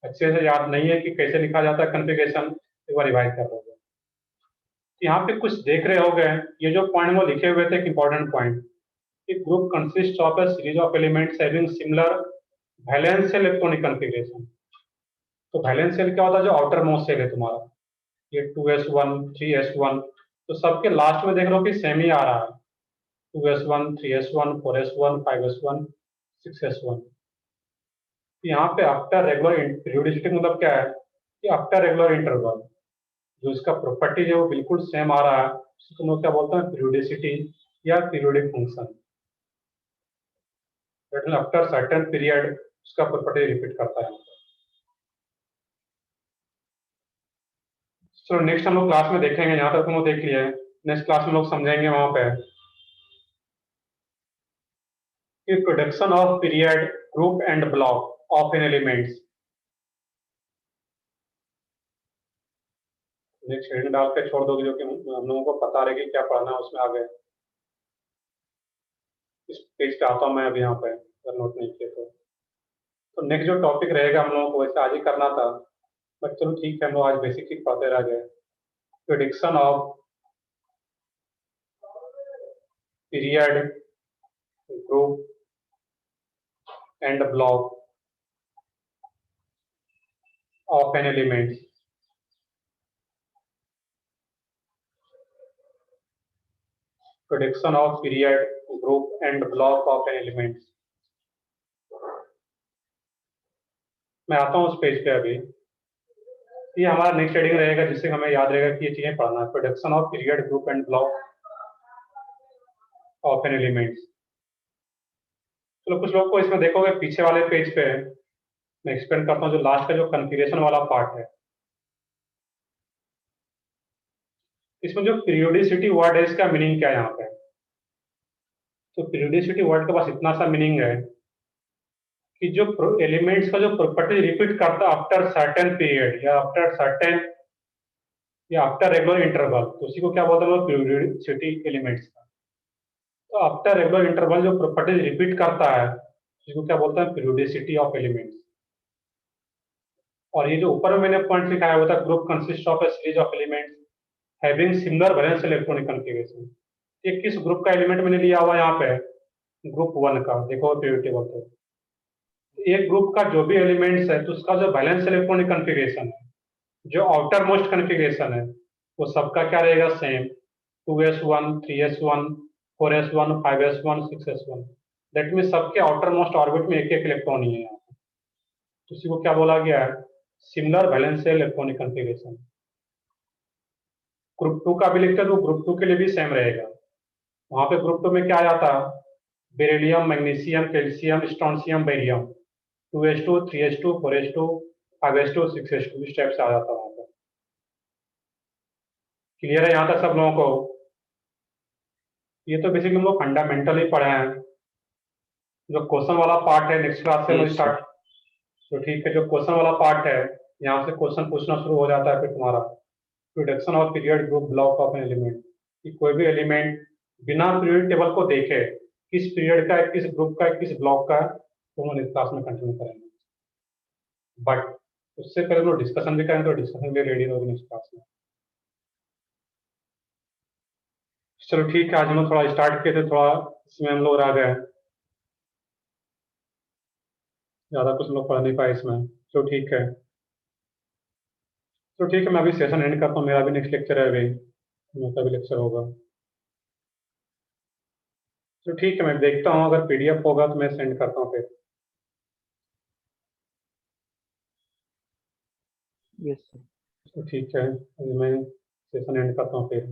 अच्छे से याद नहीं है कि कैसे लिखा जाता है कॉन्फ़िगरेशन, एक बार रिवाइज कर लोगे। यहाँ पे कुछ देख रहे होगे, ये जो पॉइंट वो लिखे हुए थे, एक इंपॉर्टेंट पॉइंट, कि group consist of a series of elements having similar वैलेंशियल electronic configuration. तो वैलेंशियल क्या होता है? जो आउटर मोस्ट सेल है तुम्हारा, ये 2s1 3s1, तो सबके लास्ट में देख रहे हो कि सेम ही आ रहा है, 2s1 3s1 4s1 5s1 6s1। यहाँ पे आफ्टर रेगुलर पीरियोडिसिटी मतलब क्या है कि आफ्टर रेगुलर इंटरवल जो इसका प्रॉपर्टी है वो बिल्कुल सेम आ रहा है, उसको हम लोग क्या बोलते हैं? पीरियोडिसिटी या periodic function. After certain period उसका प्रॉपर्टी रिपीट करता है। चलो नेक्स्ट हम लोग क्लास में देखेंगे, यहाँ तक हम लोग देख लिए, नेक्स्ट क्लास में लोग समझेंगे वहां पे कि production of period group and block of an elements. Next heading डाल के छोड़ दोगे, जो कि हम लोगों को पता रहेगी क्या पढ़ना है उसमें आगे। इस पेज पे आता हूँ मैं अभी यहाँ पे, अगर नोट नहीं किए तो नेक्स्ट जो टॉपिक रहेगा हम लोगों को वैसे आज ही करना था, बट चलो ठीक है, हम लोग आज बेसिक चीज पढ़ते रह गए। Prediction of period group and block of an element. Prediction of period, group and block of an element. मैं आता हूँ उस पेज पे अभी। ये हमारा नेक्स्ट हेडिंग रहेगा जिससे हमें याद रहेगा कि ये चीजें पढ़ना है। Production of period group and block of an element. चलो कुछ लोग को इसमें देखोगे पीछे वाले पेज पे मैं एक्सप्लेन करता हूँ, जो लास्ट का जो कन्फिगरेशन वाला पार्ट है, इसमें जो पीरियोडिसिटी वर्ड है इसका मीनिंग क्या है यहाँ पे? तो पीरियोडिसिटी वर्ड के पास इतना सा मीनिंग है कि जो एलिमेंट्स का जो प्रॉपर्टी रिपीट करता है आफ्टर सर्टेन पीरियड या आफ्टर सर्टेन या आफ्टर रेगुलर इंटरवल, तो उसी को क्या बोलते हैं? पीरियोडिसिटी एलिमेंट्स का। तो आफ्टर रेगुलर इंटरवल जो प्रॉपर्टी रिपीट करता है इसको क्या बोलते हैं? Periodicity of elements. और ये जो ऊपर में मैंने पॉइंट लिखाया हुआ था, group consist of a series of elements having similar valence electronic configuration, ये किस ग्रुप का एलिमेंट मैंने लिया हुआ है यहाँ पे? ग्रुप 1 का। देखो पीरियड टेबल पे एक ग्रुप का जो भी एलिमेंट्स है तो उसका जो बैलेंस इलेक्ट्रॉनिक कॉन्फ़िगरेशन है, जो आउटर मोस्ट कॉन्फ़िगरेशन है, वो सबका क्या रहेगा? Same, 2s1 3s1 4s1 5s1 6s1। That mean सबके आउटर मोस्ट ऑर्बिट में एक एक इलेक्ट्रॉन ही है यहाँ पे। तो इसी को क्या बोला गया है? Similar balance electronic configuration. Group 2 का भी लिखते हैं तो ग्रुप 2 के लिए भी सेम रहेगा। वहां पे ग्रुप 2 में क्या आ जाता? Beryllium, magnesium, calcium, strontium, barium, 2s2 3s2 4s2 5s2 6s2, इस टाइप से आ जाता वहां पर। क्लियर है यहाँ तक सब लोगों को? ये तो बेसिकली हम लोग फंडामेंटल ही पढ़े हैं। जो क्वेश्चन वाला पार्ट है नेक्स्ट क्लास से हम Yes, sir. स्टार्ट, तो ठीक है, जो क्वेश्चन वाला पार्ट है यहाँ से क्वेश्चन पूछना शुरू हो जाता है फिर तुम्हारा। Production of period group block of an element, कि कोई भी एलिमेंट बिना पीरियड टेबल को देखे किस पीरियड का है, किस ग्रुप का है, किस ब्लॉक का है, तो हम इस क्लास में कंटिन्यू करेंगे। बट उससे पहले लोग डिस्कशन भी करेंगे, तो डिस्कशन भी रेडी होगी नेक्स्ट क्लास में। चलो ठीक है, आज हम लोग थोड़ा स्टार्ट किए थे, थोड़ा इसमें हम लोग रह गए, ज्यादा कुछ हम लोग पढ़ नहीं पाए इसमें। तो ठीक है, तो ठीक है, मैं अभी सेशन एंड करता हूँ, मेरा भी नेक्स्ट लेक्चर है अभी, मेरा भी लेक्चर होगा। तो ठीक है, मैं देखता हूँ अगर पीडीएफ होगा तो मैं सेंड करता हूँ फिर। Yes, sir. तो ठीक है, अभी मैं सेशन एंड करता हूँ फिर।